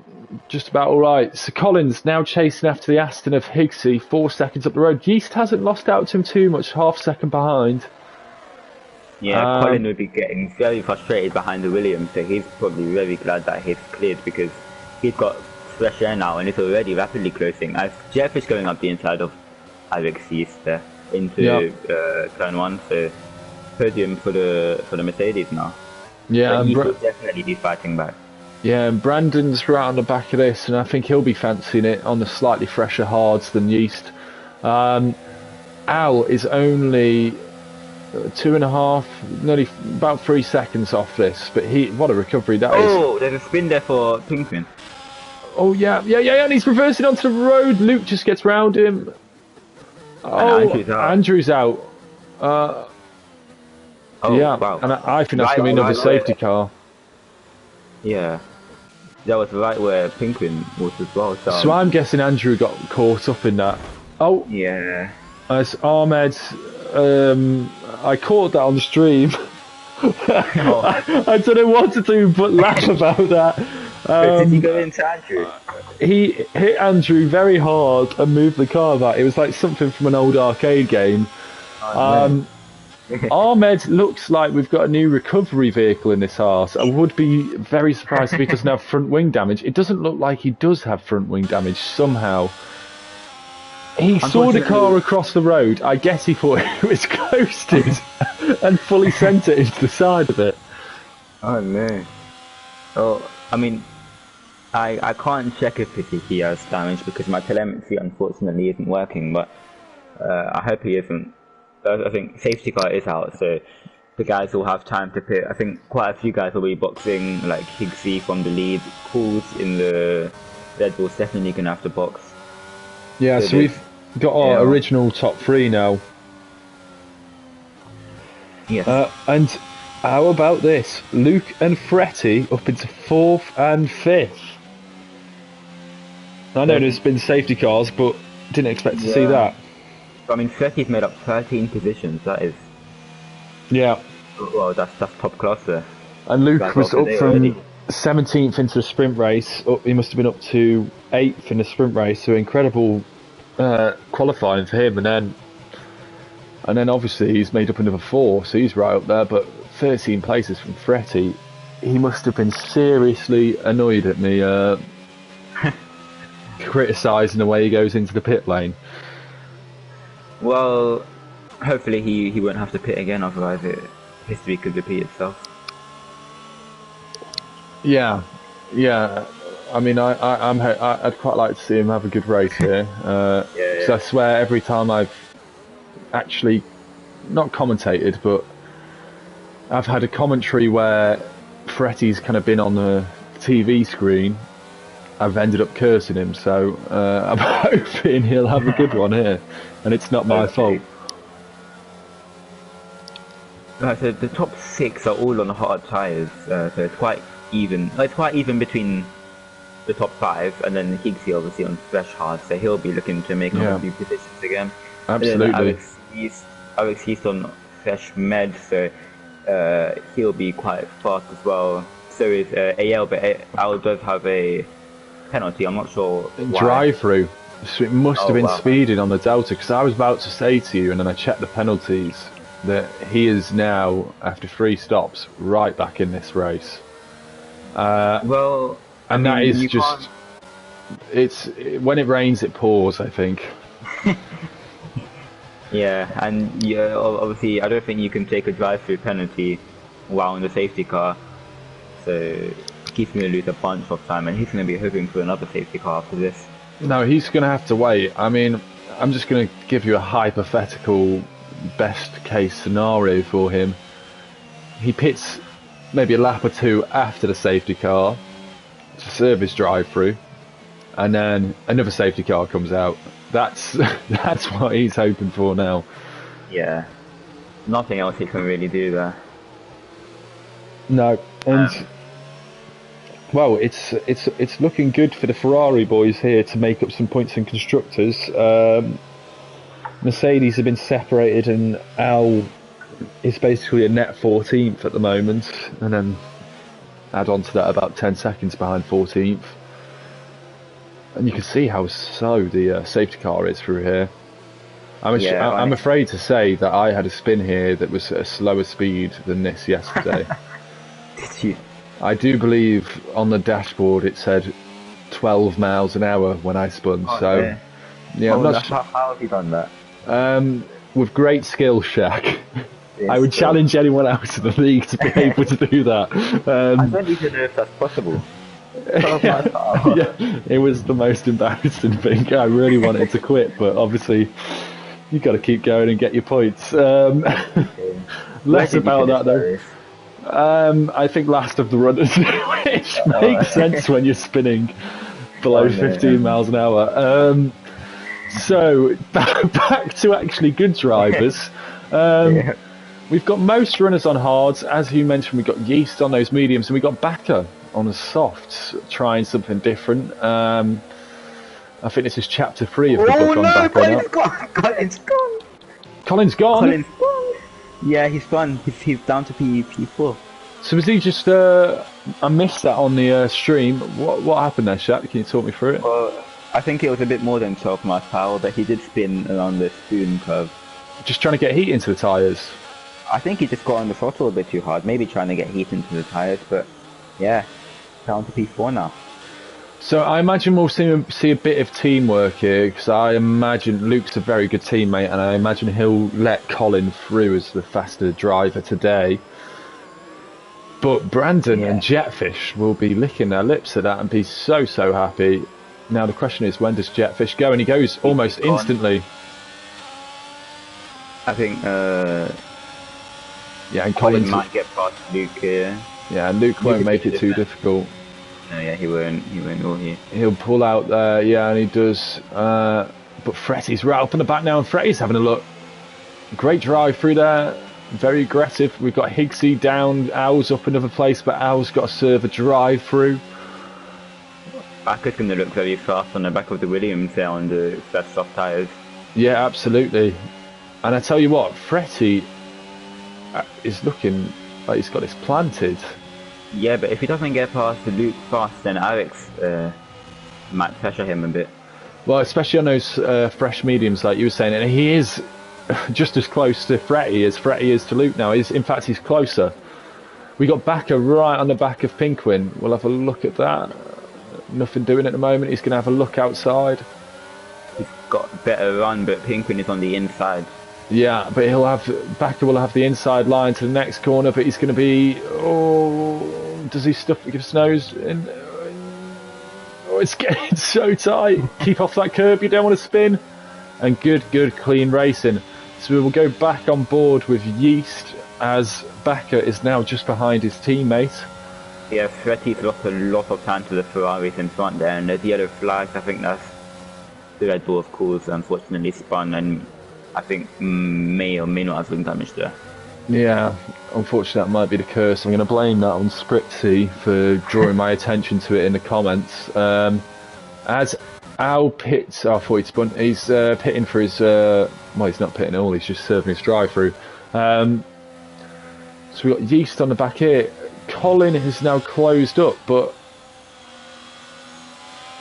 Just about alright. So Collins now chasing after the Aston of Higgsy, 4 seconds up the road. Yeast hasn't lost out to him too much, half second behind. Yeah, Colin would be getting very frustrated behind the Williams, so he's probably very glad that he's cleared because he's got fresh air now and it's already rapidly closing. As Jeff is going up the inside of Alex Yeast there into turn 1, so podium for the Mercedes now. Yeah, he will definitely be fighting back. Yeah, and Brandon's right on the back of this, and I think he'll be fancying it on the slightly fresher hards than Yeast. Al is only 2.5, nearly about 3 seconds off this, but what a recovery that is. Oh, there's a spin there for Pinkman. Oh yeah, and he's reversing onto the road. Luke just gets round him. Oh, Andrew's out. Wow. And I think that's going to be another safety car. Yeah, that was right where Pinkman was as well. So I'm guessing Andrew got caught up in that. Oh, yeah. As Ahmed, I caught that on the stream. I don't know what to do but laugh about that. Did he go into Andrew? He hit Andrew very hard and moved the car back. It was like something from an old arcade game. Ahmed looks like we've got a new recovery vehicle in this arse. I would be very surprised if he doesn't have front wing damage. It doesn't look like he does have front wing damage somehow. He saw the car across the road. I guess he thought it was coasted and fully sent it into the side of it. Oh no. Oh, I mean, I can't check if he has damage because my telemetry unfortunately isn't working, but I hope he isn't. I think safety car is out, so the guys will have time to pit. I think quite a few guys will be boxing, like Higgsy from the lead. Cools in the Red Bull's definitely gonna have to box. Yeah, so we've got our original top 3 now. Yes. And how about this? Luke and Fretty up into 4th and 5th. I know there's been safety cars, but didn't expect to see that. I mean, Fretty's made up 13 positions. That is. Yeah. Well, that's top class there. And Luke was up from 17th into the sprint race. He must have been up to 8th in the sprint race. So incredible qualifying for him. And then obviously he's made up another 4, so he's right up there. But 13 places from Fretty. He must have been seriously annoyed at me criticising the way he goes into the pit lane. Well, hopefully he won't have to pit again, otherwise history could repeat itself. Yeah. I mean, I'd quite like to see him have a good race here. So I swear, every time I've actually not commentated, but I've had a commentary where Fretty's kind of been on the TV screen, I've ended up cursing him. So I'm hoping he'll have a good one here, and it's not my fault. So the top 6 are all on hard tyres, so it's quite even. It's quite even between the top 5, and then Higgsy obviously on fresh hard, so he'll be looking to make a few positions again. Absolutely. Alex Heath on fresh med, so he'll be quite fast as well. So is AL, but AL does have a penalty. I'm not sure why. Drive-through. So it must have been speeding on the Delta, because I was about to say to you, and then I checked the penalties, that he is now, after 3 stops, right back in this race. And that is just... when it rains, it pours, I think. Yeah, and obviously, I don't think you can take a drive-through penalty while in the safety car. So Keith's going to lose a bunch of time, and he's going to be hoping for another safety car after this. No, he's going to have to wait. I mean, I'm just going to give you a hypothetical best case scenario for him. He pits maybe a lap or 2 after the safety car to serve his drive-through, and then another safety car comes out. That's what he's hoping for now. Yeah, nothing else he can really do there. No, and well, it's looking good for the Ferrari boys here to make up some points in constructors. Mercedes have been separated, and Al is basically a net 14th at the moment, and then add on to that about 10 seconds behind 14th. And you can see how slow the safety car is through here. I'm afraid to say that I had a spin here that was at a slower speed than this yesterday. Did you? I do believe on the dashboard it said 12 miles an hour when I spun. Yeah, I'm not how have you done that? With great skill, Shaq. I would challenge anyone else in the league to be able to do that. I don't even know if that's possible. Yeah, it was the most embarrassing thing. I really wanted to quit, but obviously you got to keep going and get your points. Less about that though. I think last of the runners, which makes sense when you're spinning below 15 miles an hour. So back to actually good drivers. We've got most runners on hards, as you mentioned. We've got Yeast on those mediums, and we got Backer on the softs, trying something different. I think this is chapter 3 of the book on Backer. Colin's gone. Colin's gone. Colin's gone. Yeah, he's gone. He's down to P4. So was he just? I missed that on the stream. What happened there, Shaq? Can you talk me through it? Well, I think it was a bit more than 12 miles per hour, but he did spin around the spoon curve. Just trying to get heat into the tyres. I think he just got on the throttle a bit too hard, maybe trying to get heat into the tyres, but yeah, down to P4 now. So I imagine we'll see a bit of teamwork here, because I imagine Luke's a very good teammate, and I imagine he'll let Colin through as the faster driver today. But Brandon and Jetfish will be licking their lips at that and be so happy. Now the question is, when does Jetfish go? And he goes almost instantly. I think. Yeah, and Collins might get past Luke here. Yeah, Luke won't make it too difficult. No, yeah, he won't all here. He'll pull out there, yeah, and he does. But Fretty's right up in the back now, and Fretty's having a look. Great drive through there. Very aggressive. We've got Higgsy down, Owl's up another place, but Owl's got to serve a drive through. Backer's going to look very fast on the back of the Williams there on the soft tyres. Yeah, absolutely. And I tell you what, Fretty is looking like he's got this planted. Yeah, but if he doesn't get past Luke fast, then Alex might pressure him a bit. Well, especially on those fresh mediums, like you were saying, and he is just as close to Fretty as Fretty is to Luke now. In fact, he's closer. We got Backer right on the back of Pinkwin. We'll have a look at that. Nothing doing at the moment. He's going to have a look outside. He's got a better run, but Pinkwin is on the inside. Yeah, but Backer will have the inside line to the next corner, but he's going to be. Oh, does he give Snows? Oh, it's getting so tight. Keep off that curb. You don't want to spin. And good, clean racing. So we will go back on board with Yeast as Backer is now just behind his teammate. Yeah, Fretty's lost a lot of time to the Ferraris in front there, and there's yellow flags. I think that's the Red Bull, of course, unfortunately spun, and I think may or may not have ring damage there. Yeah, unfortunately that might be the curse. I'm going to blame that on Spritzy for drawing my attention to it in the comments. As Al pits, I thought he'd spun, he's pitting for his, well, he's not pitting at all, he's just serving his drive-through. So we've got Yeast on the back here. Colin has now closed up, but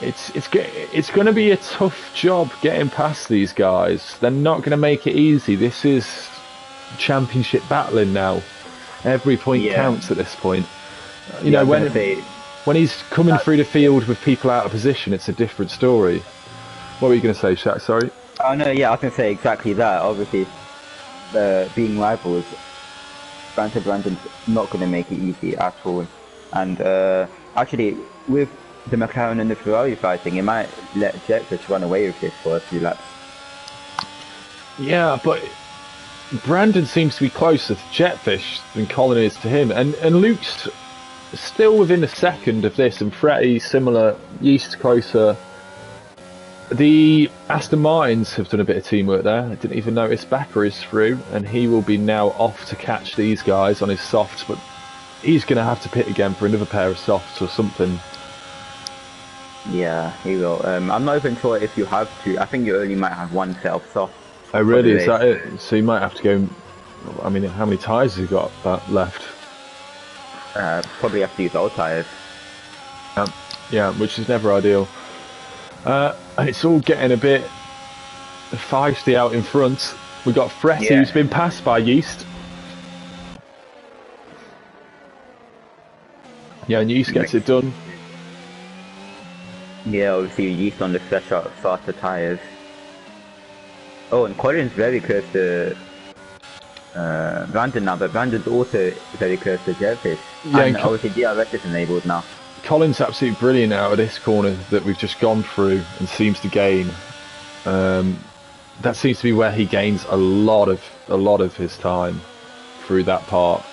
it's going to be a tough job getting past these guys. They're not going to make it easy. This is championship battling now. Every point counts at this point. You know, when he's coming through the field with people out of position, it's a different story. What were you going to say, Shaq? Sorry. Oh no, yeah, I was going to say exactly that. Obviously, being rivals, Brandon's not going to make it easy at all. And actually, with the McLaren and the Ferrari fighting, it might let Jetfish run away with this for a few laps. Yeah, but Brandon seems to be closer to Jetfish than Colin is to him, and Luke's still within a second of this, and Fretty similar, Yeast closer. The Aston Martins have done a bit of teamwork there. I didn't even notice Backer is through, and he will be now off to catch these guys on his softs, but he's going to have to pit again for another pair of softs or something. Yeah, he will. I'm not even sure if you have to. I think you only might have one set of softs. Oh really, is that it? So you might have to go, I mean, how many tyres has he got left? Probably have to use old tyres. Yeah, which is never ideal. And it's all getting a bit feisty out in front. We've got Fretty, who's been passed by Yeast. Yeah, and Yeast gets it done. Yeah, obviously Yeast on the fresh out faster tyres. Oh, and Colin's very close to Brandon now, but Brandon's also very close to Jellyfish. Yeah, and obviously DRS is enabled now. Colin's absolutely brilliant out of this corner that we've just gone through and seems to gain. That seems to be where he gains a lot of his time through that part.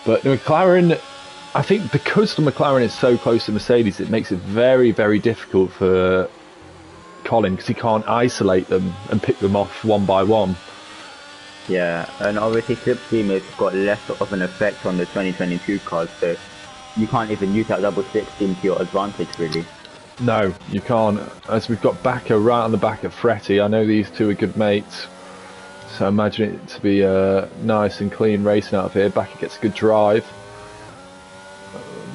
But the McLaren, I think because the McLaren is so close to Mercedes, it makes it very, very difficult for Colin because he can't isolate them and pick them off one by one. Yeah, and obviously Slipstream has got less of an effect on the 2022 cars, so you can't even use that double slipstream to your advantage, really. No, you can't. As we've got Backer right on the back of Fretty, I know these two are good mates, so imagine it to be a nice and clean racing out of here. Backer gets a good drive.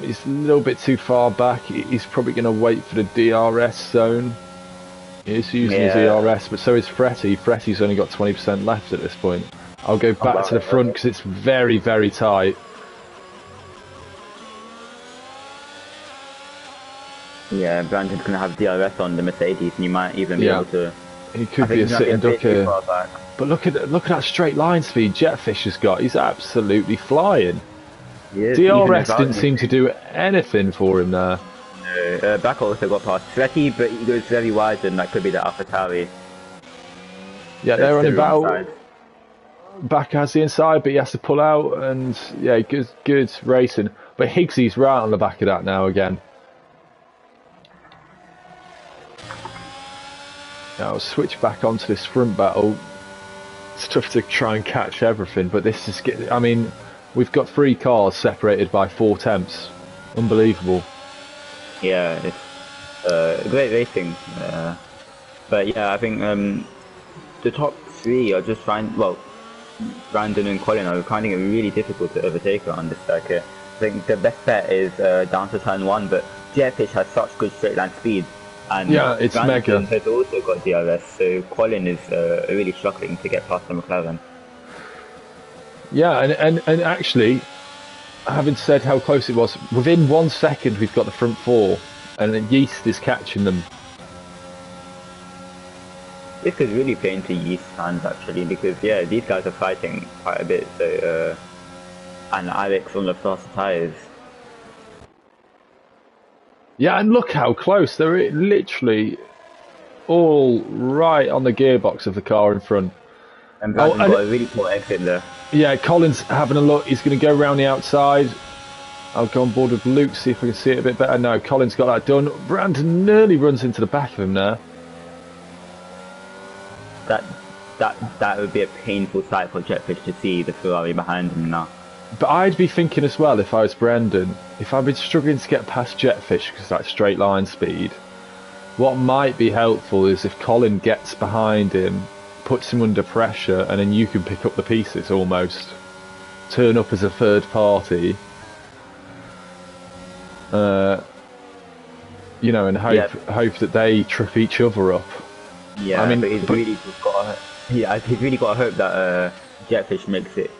He's a little bit too far back. He's probably going to wait for the DRS zone. He's using his ERS, but so is Fretty. Fretty's only got 20% left at this point. I'll go back to the front because it's very, very tight. Yeah, Brandon's going to have DRS on the Mercedes, and you might even be able to... He could be a sitting duck here. But look at that straight line speed Jetfish has got. He's absolutely flying. He is, even DRS without didn't seem to anything. do anything for him there. Back also got past Sweaty, but he goes very wide, and that could be the AlphaTauri. Yeah, It's they're to on the wrong about side. back has the inside, but he has to pull out, and yeah, good racing. But Higgsy's right on the back of that now again. Now I'll switch back onto this front battle. It's tough to try and catch everything, but this is I mean, we've got 3 cars separated by 4 tenths. Unbelievable. Yeah, it's great racing. But yeah, I think the top 3 are just well, Brandon and Colin are finding it really difficult to overtake on this circuit. I think the best bet is down to turn 1, but Jetfish has such good straight line speed. And Yeah, it's Brandon mega. has also got DRS, so Colin is really struggling to get past the McLaren. Yeah, and actually, having said how close it was, within 1 second we've got the front 4, and then Yeast is catching them. This could really play into Yeast fans actually, because yeah, these guys are fighting quite a bit. So and Alex on the faster tires. Yeah, and look how close. They're literally all right on the gearbox of the car in front. And Brandon got a really poor exit there. Yeah, Colin's having a look. He's going to go around the outside. I'll go on board with Luke, see if we can see it a bit better. No, Colin's got that done. Brandon nearly runs into the back of him there. That would be a painful sight for Jetfish to see the Ferrari behind him now. But I'd be thinking as well, if I was Brandon, if I've been struggling to get past Jetfish because that straight line speed, what might be helpful is if Colin gets behind him, puts him under pressure, and then you can pick up the pieces almost. Turn up as a third party. You know, and hope that they trip each other up. Yeah, I mean, but he's really got to hope that Jetfish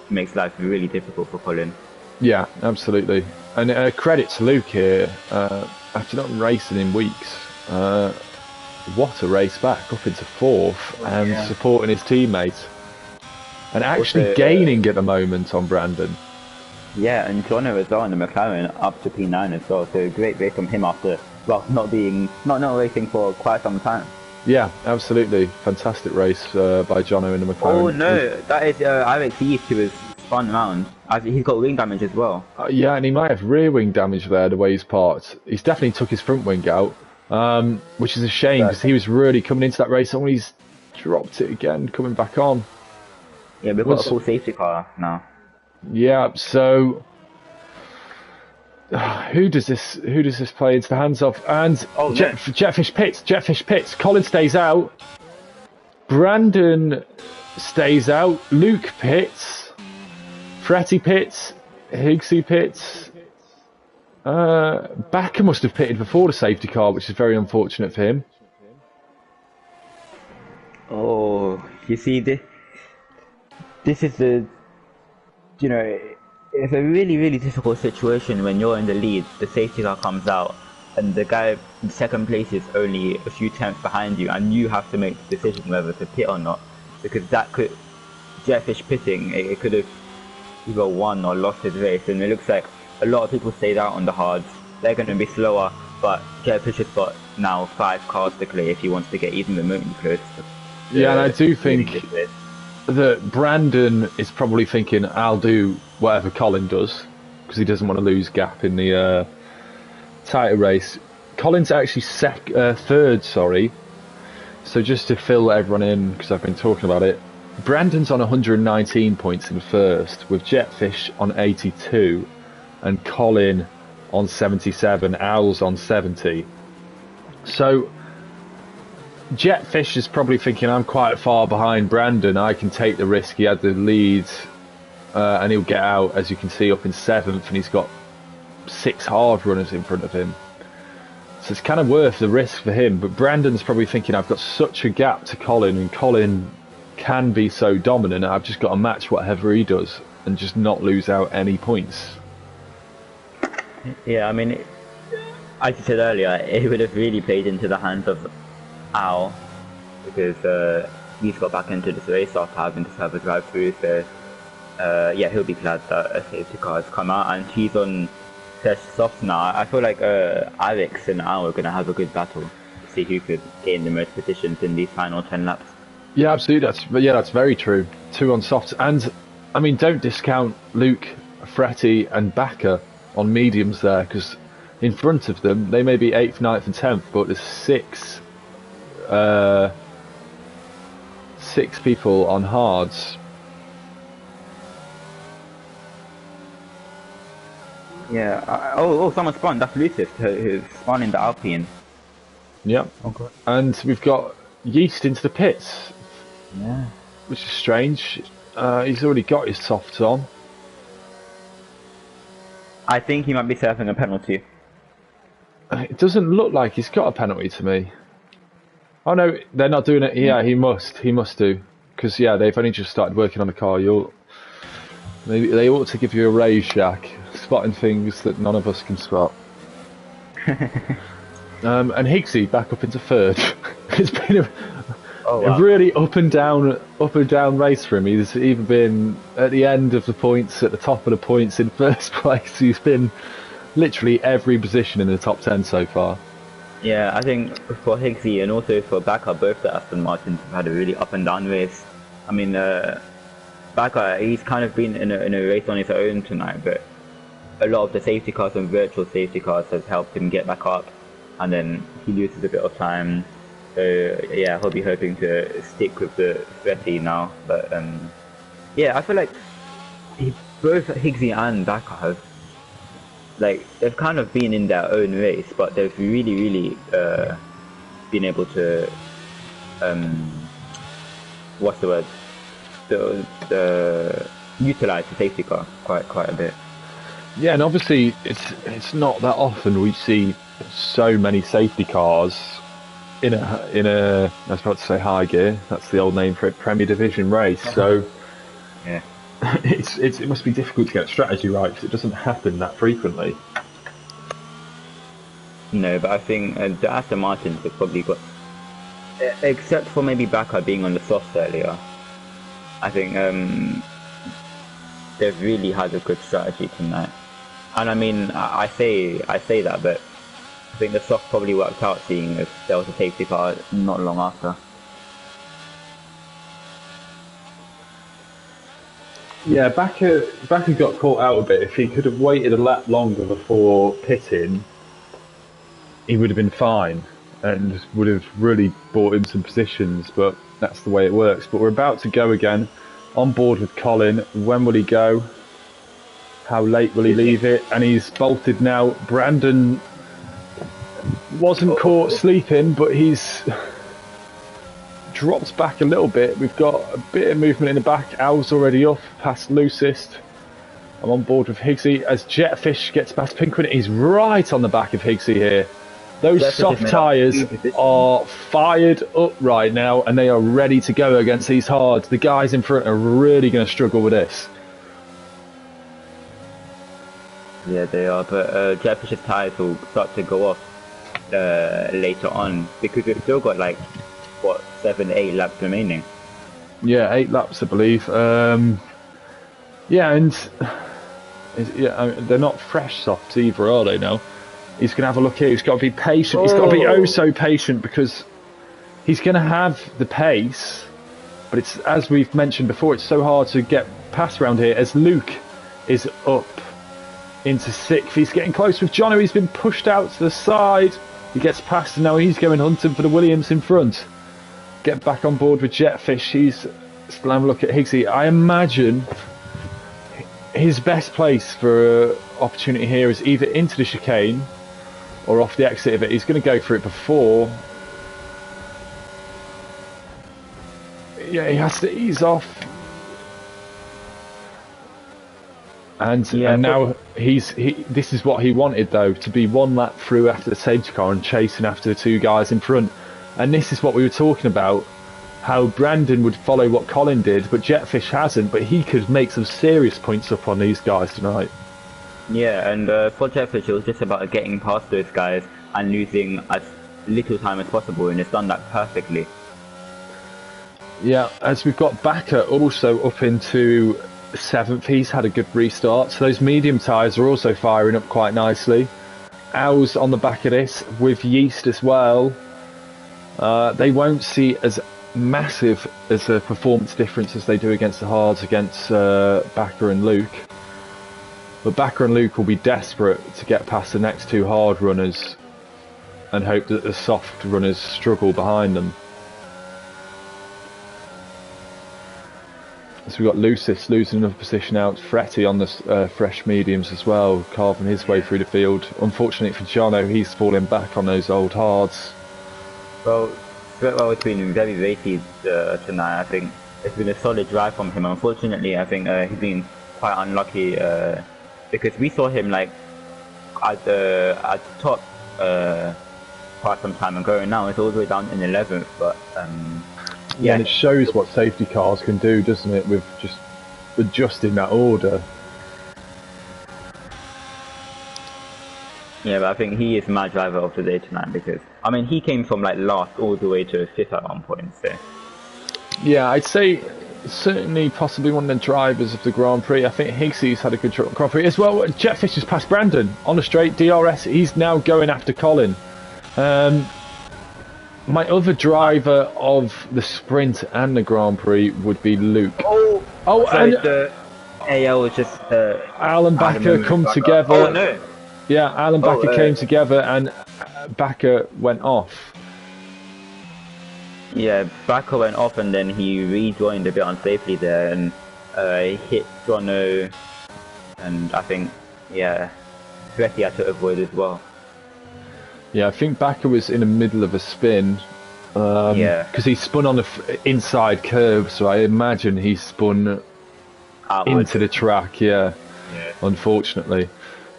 makes life really difficult for Colin. Yeah, absolutely. And credit to Luke here, after not racing in weeks. What a race back up into 4th and supporting his teammate. And actually gaining at the moment on Brandon. Yeah, and Jono as well in the McLaren up to P9 as well. So great race from him after not racing for quite some time. Yeah, absolutely. Fantastic race by Jono in the McLaren. Oh no, that is Alex East who was spun around. He's got wing damage as well. Yeah, and he might have rear wing damage there the way he's parked. He's definitely took his front wing out, which is a shame because he was really coming into that race. And he's dropped it again, coming back on. Yeah, we've got a full safety car now. Yeah, so who does this play into the hands of? And Jetfish pits. Colin stays out. Brandon stays out. Luke pits. Fretty pits. Higgsy pits. Backer must have pitted before the safety car, which is very unfortunate for him. Oh, you see, this is it's a really, really difficult situation when you're in the lead, the safety car comes out, and the guy in second place is only a few tenths behind you, and you have to make the decision whether to pit or not, because that could, Jetfish pitting, it could have either won or lost his race, and it looks like a lot of people stayed out on the hards. They're going to be slower, but Jetfish has got now 5 cars to clear if he wants to get even remotely close. Yeah, and I do think that Brandon is probably thinking, I'll do whatever Colin does, because he doesn't want to lose gap in the title race. Colin's actually third, sorry. So just to fill everyone in, because I've been talking about it, Brandon's on 119 points in first, with Jetfish on 82, and Colin on 77, Owls on 70. So Jetfish is probably thinking, I'm quite far behind Brandon, I can take the risk. He had the lead, and he'll get out, as you can see, up in 7th, and he's got 6 hard runners in front of him. So it's kind of worth the risk for him. But Brandon's probably thinking, I've got such a gap to Colin, and Colin can be so dominant, I've just got to match whatever he does and just not lose out any points. Yeah, I mean, as you said earlier, it would have really played into the hands of Al, because he's got back into this race after having to have a drive through, so yeah, he'll be glad that a safety car has come out, and he's on fresh softs now. I feel like Alex and Al are going to have a good battle to see who could gain the most positions in these final 10 laps. Yeah, absolutely. That's very true. 2 on softs, and I mean, don't discount Luke, Fretty, and Backer on mediums there, because in front of them they may be 8th, 9th, and 10th, but there's 6 people on hards. Yeah. Oh, someone spawned. That's Lucius who's spawning the Alpine. Yep. Okay. And we've got Yeast into the pits. Yeah. Which is strange. He's already got his softs on. I think he might be serving a penalty. It doesn't look like he's got a penalty to me. Oh no, they're not doing it. Yeah, he must do. Because yeah, they've only just started working on the car. Maybe they ought to give you a raise, Jack. Spotting things that none of us can spot. And Higgsy back up into 3rd. It's been a really up and down race for him. He's either been at the end of the points, at the top of the points, in 1st place. He's been literally every position in the top 10 so far. Yeah, I think for Higgsy and also for Bakker, both the Aston Martins have had a really up and down race. I mean, Bakker, he's kind of been in a race on his own tonight, but a lot of the safety cars and virtual safety cars has helped him get back up, and then he loses a bit of time. So yeah, he'll be hoping to stick with the 30 now. But yeah, I feel like both Higgsy and Bakker have, like, they've kind of been in their own race, but they've really been able to what's the word? The utilize the safety car quite a bit. Yeah, and obviously it's not that often we see so many safety cars in a I was about to say high gear. That's the old name for it, Premier Division race. So yeah, it must be difficult to get strategy right because it doesn't happen that frequently. No, but I think the Aston Martins have probably got, except for maybe Bakker being on the softs earlier, I think they've really had a good strategy tonight. And I mean, I say that, but I think the soft probably worked out, seeing if there was a safety car not long after. Yeah, Bakker got caught out a bit. If he could have waited a lap longer before pitting, he would have been fine and would have really bought him some positions, but that's the way it works. But we're about to go again, on board with Colin. When will he go? How late will he leave it? And he's bolted now. Brandon wasn't caught sleeping, but he's dropped back a little bit. We've got a bit of movement in the back. Al's already off past Loosest. I'm on board with Higgsy as Jetfish gets past Pinkwin. He's right on the back of Higgsy here. Those soft tyres are fired up right now, and they are ready to go against these hards. The guys in front are really going to struggle with this. Yeah, they are, but Jetfish's tyres will start to go off later on, because we've still got like, what, 7-8 laps remaining. Yeah, 8 laps, I believe. Yeah, and they're not fresh softs either, are they now? He's going to have a look here. He's got to be patient. He's got to be oh so patient, because he's going to have the pace, but it's, as we've mentioned before, it's so hard to get past around here as Luke is up into 6th. He's getting close with Jono. He's been pushed out to the side. He gets past, and now he's going hunting for the Williams in front. Get back on board with Jetfish. He's still having a look at Higgsy. I imagine his best place for an opportunity here is either into the chicane or off the exit of it. He's going to go for it before. Yeah, he has to ease off. And now this is what he wanted, though, to be one lap through after the safety car and chasing after the 2 guys in front. And this is what we were talking about, how Brandon would follow what Colin did, but Jetfish hasn't, but he could make some serious points up on these guys tonight. Yeah, and for Jetfish, it was just about getting past those guys and losing as little time as possible, and it's done that perfectly. Yeah, as we've got Bakker also up into 7th. He's had a good restart. So those medium tyres are also firing up quite nicely. Owls on the back of this with Yeast as well. They won't see as massive as a performance difference as they do against the hards against Backer and Luke. But Backer and Luke will be desperate to get past the next two hard runners and hope that the soft runners struggle behind them. So we've got Lucis losing another position out, Fretty on the fresh mediums as well, carving his way through the field. Unfortunately for Jono, he's falling back on those old hards. Well, it's been very racy tonight. I think it's been a solid drive from him. Unfortunately, I think he's been quite unlucky because we saw him like at the top quite some time ago, and now it's all the way down in 11th. But yeah, and it shows what safety cars can do, doesn't it, with just adjusting that order. Yeah, but I think he is my driver of the day tonight because, I mean, he came from like last all the way to 5th at one point, so. Yeah, I'd say certainly possibly one of the drivers of the Grand Prix. I think Higgsy's had a good Grand Prix as well. Jetfish has passed Brandon on a straight DRS. He's now going after Colin. My other driver of the sprint and the Grand Prix would be Luke. Oh, and the AL was just Alan Backer come together. Oh no. Yeah, Alan Backer came together and Backer went off. Yeah, Backer went off and then he rejoined a bit unsafely there and hit Jono, and I think, yeah, Fretty had to avoid as well. Yeah, I think Backer was in the middle of a spin. Because he spun on the inside curve, so I imagine he spun outwards into the track, unfortunately.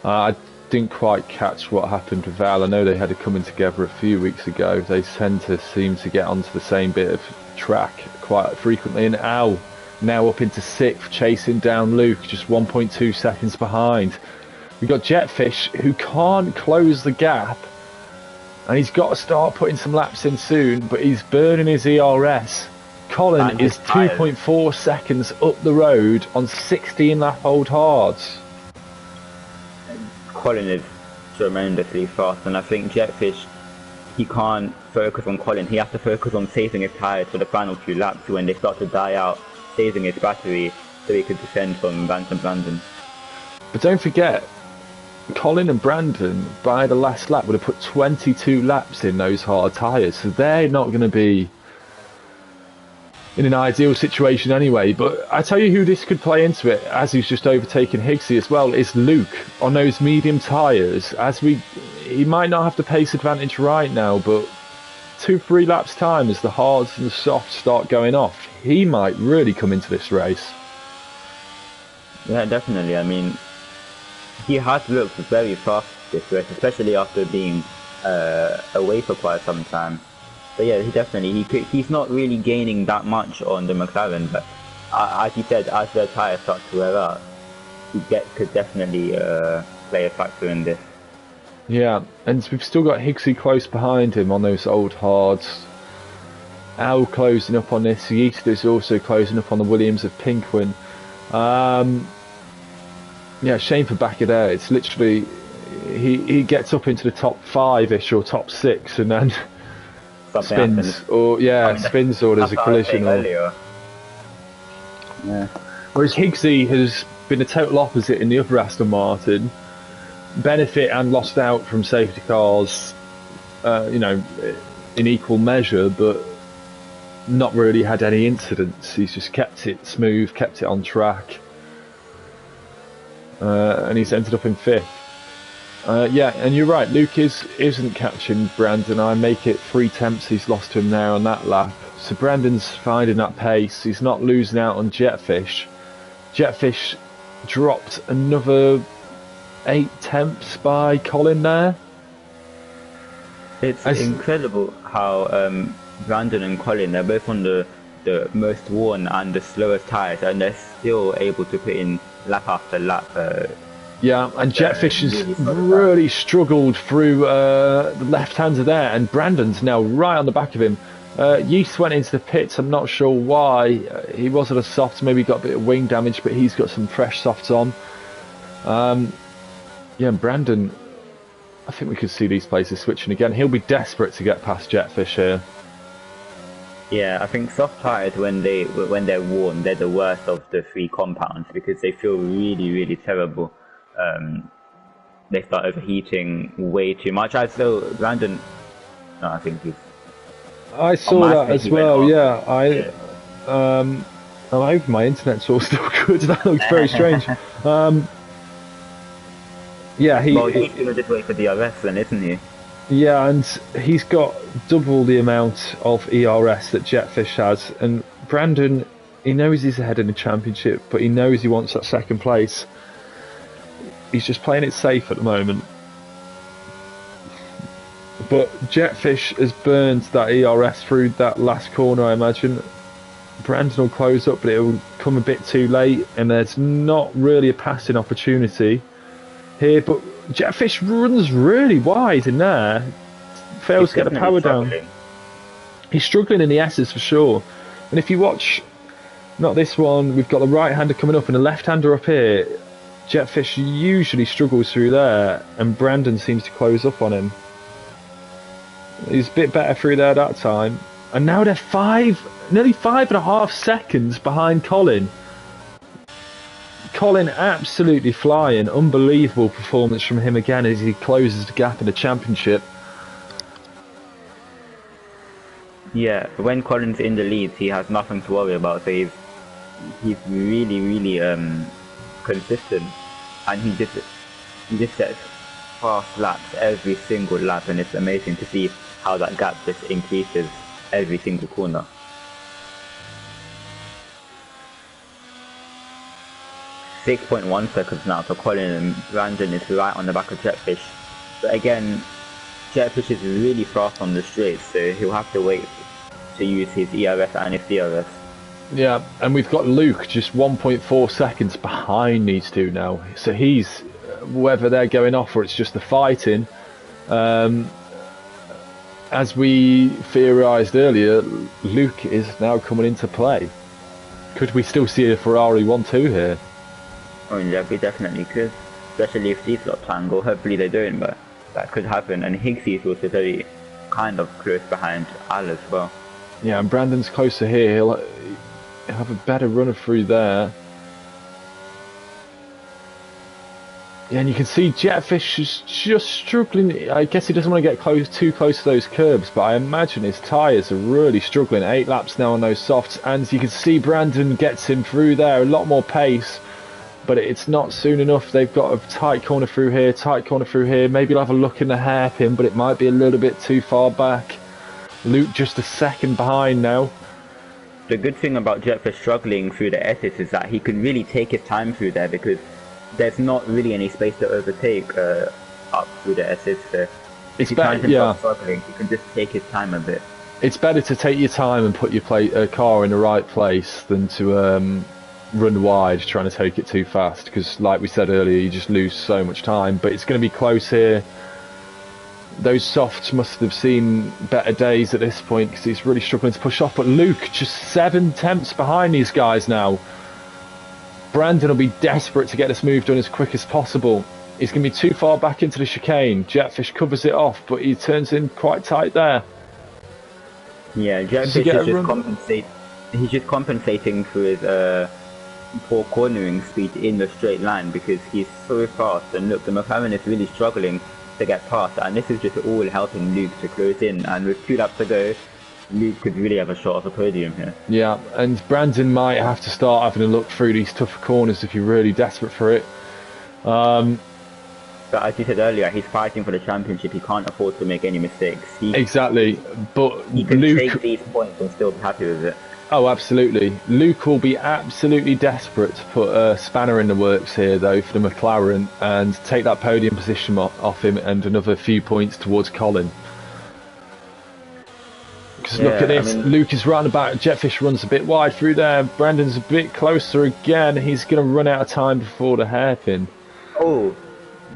I didn't quite catch what happened with Val. I know they had it coming together a few weeks ago. They tend to seem to get onto the same bit of track quite frequently. And Al now up into 6th, chasing down Luke, just 1.2 seconds behind. We've got Jetfish, who can't close the gap. And he's got to start putting some laps in soon, but he's burning his ERS. Colin is 2.4 seconds up the road on 16 lap old hards. Colin is tremendously fast, and I think Jetfish, he can't focus on Colin. He has to focus on saving his tyres for the final few laps when they start to die out, saving his battery so he could descend from Brandon. But don't forget, Colin and Brandon, by the last lap, would have put 22 laps in those hard tyres, so they're not going to be in an ideal situation anyway. But I tell you who this could play into it, as he's just overtaken Higgsy as well, is Luke on those medium tyres. He might not have the pace advantage right now, but 2-3 laps time as the hards and the softs start going off, he might really come into this race. Yeah, definitely. I mean, he has looked very fast this race, especially after being away for quite some time. But yeah, he's not really gaining that much on the McLaren, but as you said, as the tyres start to wear out, he could definitely play a factor in this. Yeah, and we've still got Higgsy close behind him on those old hards. Al closing up on this. Yeast is also closing up on the Williams of Pinkwin. Yeah, shame for Backer there. It's literally he gets up into the top 5-ish or top 6 and then spins spins or there's a collision. Yeah. Whereas Higgsy has been a total opposite in the other Aston Martin. Benefit and lost out from safety cars, in equal measure, but not really had any incidents. He's just kept it smooth, kept it on track. And he's ended up in 5th. Yeah, and you're right, Luke isn't catching Brandon. I make it 3 attempts he's lost to him there on that lap. So Brandon's finding that pace. He's not losing out on Jetfish. Jetfish dropped another 8 attempts by Colin there. It's incredible how Brandon and Colin, they're both on the most worn and the slowest tyres, and they're still able to put in lap after lap. Yeah, and Jetfish has really struggled through the left-hander there, and Brandon's now right on the back of him. Yeast went into the pits. I'm not sure why. He was at a soft, maybe got a bit of wing damage, but he's got some fresh softs on. Yeah, and Brandon, I think we could see these places switching again. He'll be desperate to get past Jetfish here. Yeah, I think soft tires when they're worn, they're the worst of the three compounds because they feel really terrible. They start overheating way too much. I saw Brandon. No, I think he's. I saw that as well. Yeah, I hope my internet's all still good. That looks very strange. Yeah, Well, he's gonna just wait for DRS then, isn't he? Yeah, and he's got double the amount of ERS that Jetfish has, and Brandon, he knows he's ahead in the championship, but he knows he wants that second place. He's just playing it safe at the moment. But Jetfish has burned that ERS through that last corner, I imagine. Brandon will close up, but it will come a bit too late, and there's not really a passing opportunity here, but Jetfish runs really wide in there. Fails to get the power down. He's struggling in the S's for sure. And if you watch, not this one, we've got the right-hander coming up and the left-hander up here. Jetfish usually struggles through there, and Brandon seems to close up on him. He's a bit better through there that time. And now they're nearly 5.5 seconds behind Colin. Colin absolutely flying. Unbelievable performance from him again as he closes the gap in the championship. Yeah, when Colin's in the lead, he has nothing to worry about. So he's really consistent, and he just sets fast laps every single lap, and it's amazing to see how that gap just increases every single corner. .1 seconds now for Colin, and Brandon is right on the back of Jetfish. But again, Jetfish is really fast on the straight, so he'll have to wait to use his ERS and his DRS. Yeah, and we've got Luke just 1.4 seconds behind these two now. So he's, whether they're going off or it's just the fighting, as we theorised earlier, Luke is now coming into play. Could we still see a Ferrari 1-2 here? I mean, yeah, we definitely could, especially if these lot tangle. Hopefully they don't, but that could happen. And Higgsy's also very kind of close behind Al as well. Yeah, and Brandon's closer here. He'll have a better runner through there. Yeah, and you can see Jetfish is just struggling. I guess he doesn't want to get too close to those curbs, but I imagine his tyres are really struggling. 8 laps now on those softs, and you can see Brandon gets him through there. A lot more pace, but it's not soon enough. They've got a tight corner through here, tight corner through here. Maybe he'll have a look in the hairpin, but it might be a little bit too far back. Luke just a second behind now. The good thing about Jetfish struggling through the S's is that he can really take his time through there, because there's not really any space to overtake up through the S's. So if he finds himself struggling, he can just take his time a bit. It's better to take your time and put your car in the right place than to run wide trying to take it too fast, because like we said earlier, you just lose so much time. But it's going to be close here. Those softs must have seen better days at this point, because he's really struggling to push off. But Luke just 7 tenths behind these guys now. Brandon will be desperate to get this move done as quick as possible. He's going to be too far back into the chicane. Jetfish covers it off, but he turns in quite tight there. Yeah, Jetfish is he's just compensating for his poor cornering speed in the straight line, because he's so fast. And look, the McLaren is really struggling to get past, and this is just all helping Luke to close in. And with 2 laps to go, Luke could really have a shot of a podium here. Yeah, and Brandon might have to start having a look through these tougher corners if you're really desperate for it. But as you said earlier, he's fighting for the championship. He can't afford to make any mistakes. Exactly, but he can take these points and still be happy with it. Oh, absolutely. Luke will be absolutely desperate to put a spanner in the works here, though, for the McLaren, and take that podium position off him and another few points towards Colin. Because look at this, Luke is round about, Jetfish runs a bit wide through there, Brandon's a bit closer again. He's going to run out of time before the hairpin. Oh,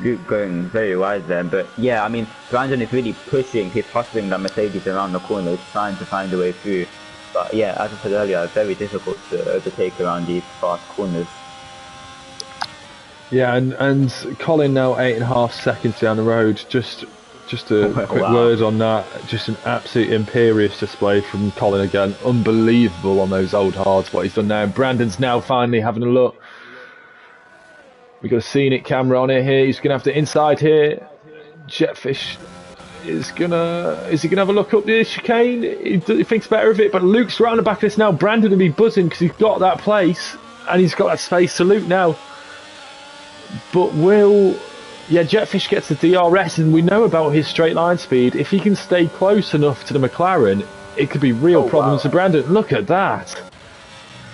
Luke going very wide there. But yeah, I mean, Brandon is really pushing, he's hustling that Mercedes around the corner, trying to find a way through. But yeah, as I said earlier, very difficult to overtake around these fast corners. Yeah, and Colin now 8.5 seconds down the road. Just a quick Wow. word on that. Just an absolute imperious display from Colin again. Unbelievable on those old hards what he's done now. Brandon's now finally having a look. We've got a scenic camera on it here. He's gonna have to inside here. Jetfish is he gonna have a look up the chicane? He thinks better of it, but Luke's right on the back of this now. Brandon will be buzzing because he's got that place and he's got that space to Luke now. But Jetfish gets the DRS, and we know about his straight line speed. If he can stay close enough to the McLaren, it could be real problems for Brandon. Look at that.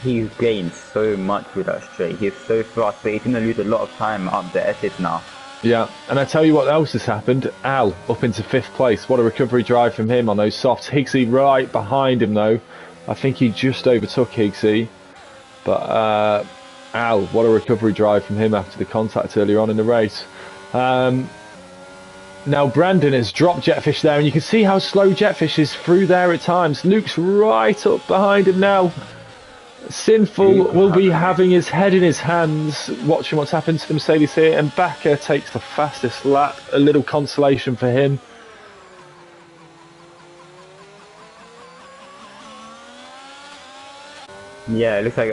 He's gained so much with that straight. He's so fast, but he's going to lose a lot of time up the S's now. Yeah, and I tell you what else has happened. Al up into 5th place. What a recovery drive from him on those softs. Higgsy right behind him though. I think he just overtook Higgsy. But Al, what a recovery drive from him after the contact earlier on in the race. Now Brandon has dropped Jetfish there, and you can see how slow Jetfish is through there at times. Luke's right up behind him now. Sinful will be having his head in his hands, watching what's happened to the Mercedes here, and Bakker takes the fastest lap. A little consolation for him. Yeah, it looks like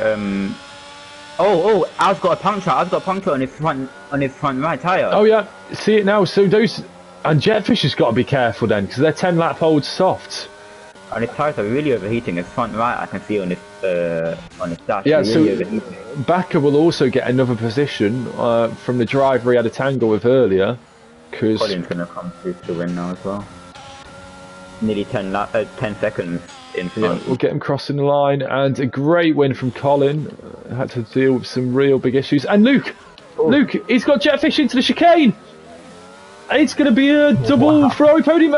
Al's got a puncture. Al's got a puncture on his front right tyre. Oh yeah, see it now. So those and Jetfish has got to be careful then, because they're 10-lap old softs. And his tyres are really overheating. His front right, I can see on his dash. Yeah, really so Bakker will also get another position from the driver he had a tangle with earlier. Cause Colin's going to come through to win now as well. Nearly 10 seconds in front. Yeah, we'll get him crossing the line, and a great win from Colin. Had to deal with some real big issues. And Luke, he's got Jetfish into the chicane. And it's going to be a double Ferrari podium.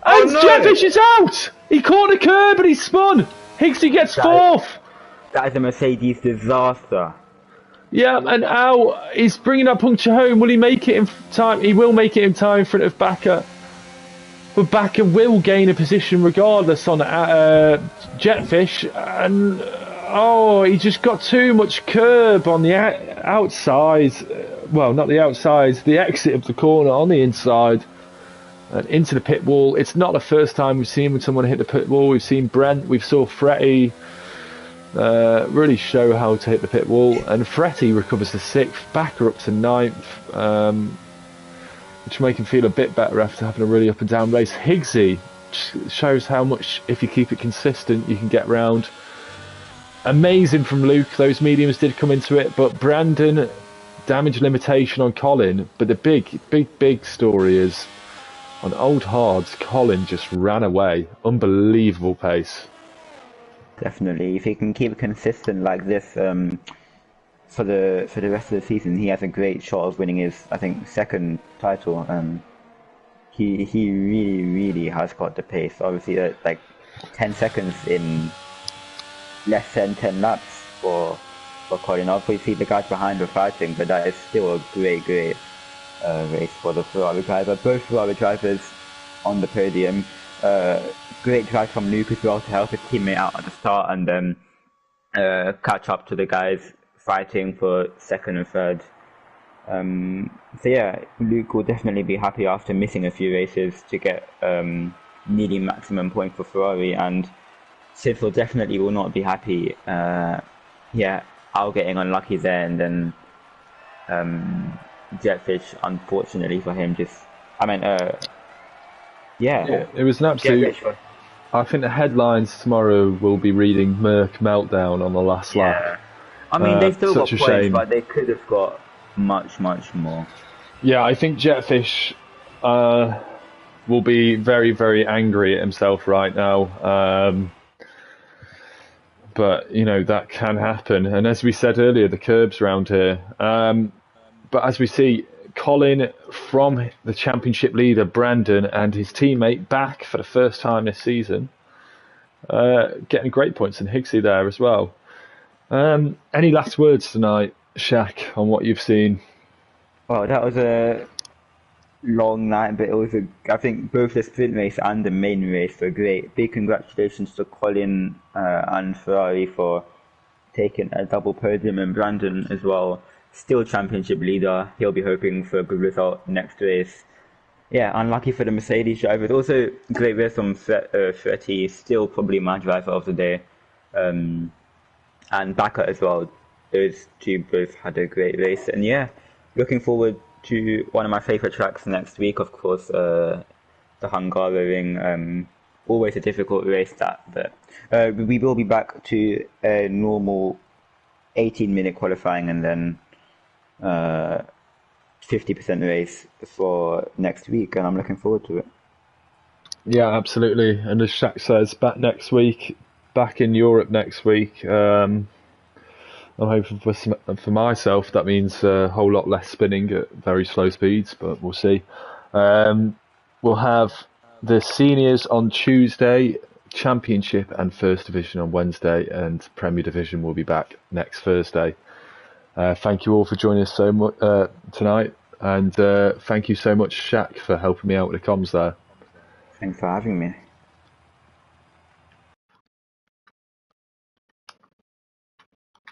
And Jetfish is out. He caught the curb and he spun. Higgsy gets 4th. That is a Mercedes disaster. Yeah, and Al is bringing that puncture home. Will he make it in time? He will make it in time in front of Bakker. But Bakker will gain a position regardless on Jetfish. And, he just got too much curb on the outside. Well, not the outside, the exit of the corner on the inside. And into the pit wall. It's not the first time we've seen when someone hit the pit wall. We've seen Brent, we've saw Fretty really show how to hit the pit wall. And Fretty recovers to 6th, Bakker up to 9th. Which will make him feel a bit better after having a really up and down race. Higgsy shows how much, if you keep it consistent, you can get round. Amazing from Luke. Those mediums did come into it, but Brandon, damage limitation on Colin. But the big story is on old hards, Colin just ran away. Unbelievable pace. Definitely, if he can keep it consistent like this for the rest of the season, he has a great shot of winning his, I think, 2nd title. He really has got the pace. Obviously, like 10 seconds in less than 10 laps for Colin. Obviously, the guys behind were fighting, but that is still a great race for the Ferrari driver. Both Ferrari drivers on the podium. Great drive from Luke as well to help his teammate out at the start and then catch up to the guys fighting for 2nd and 3rd. So yeah, Luke will definitely be happy after missing a few races to get nearly maximum point for Ferrari, and Sinful definitely will not be happy. Al getting unlucky there, and then Jetfish, unfortunately for him, it was an absolute. I think the headlines tomorrow will be reading Merc meltdown on the last lap. I mean, they still got points, shame. but they could have got much more. Yeah, I think Jetfish will be very, very angry at himself right now. But, that can happen. And as we said earlier, the curbs around here. But as we see, Colin from the championship leader, Brandon, and his teammate back for the first time this season. Getting great points, and Higgsy there as well. Any last words tonight, Shaq, on what you've seen? Well, that was a long night, but it was I think both the sprint race and the main race were great. Big congratulations to Colin and Ferrari for taking a double podium, and Brandon as well, still championship leader. He'll be hoping for a good result next race. Yeah, unlucky for the Mercedes drivers. Also, great race from Fretti, still probably my driver of the day. And Bakker as well. Those two both had a great race. And yeah, looking forward to one of my favourite tracks next week, of course, the Hungaroring. Always a difficult race, but we will be back to a normal 18-minute qualifying and then 50% race for next week, and I'm looking forward to it. Yeah, absolutely. And as Shaq says, back next week, back in Europe next week. I'm hoping for myself that means a whole lot less spinning at very slow speeds, but we'll see. We'll have the seniors on Tuesday, Championship and First Division on Wednesday, and Premier Division will be back next Thursday. Thank you all for joining us so much tonight, and thank you so much, Shaq, for helping me out with the comms there. Thanks for having me.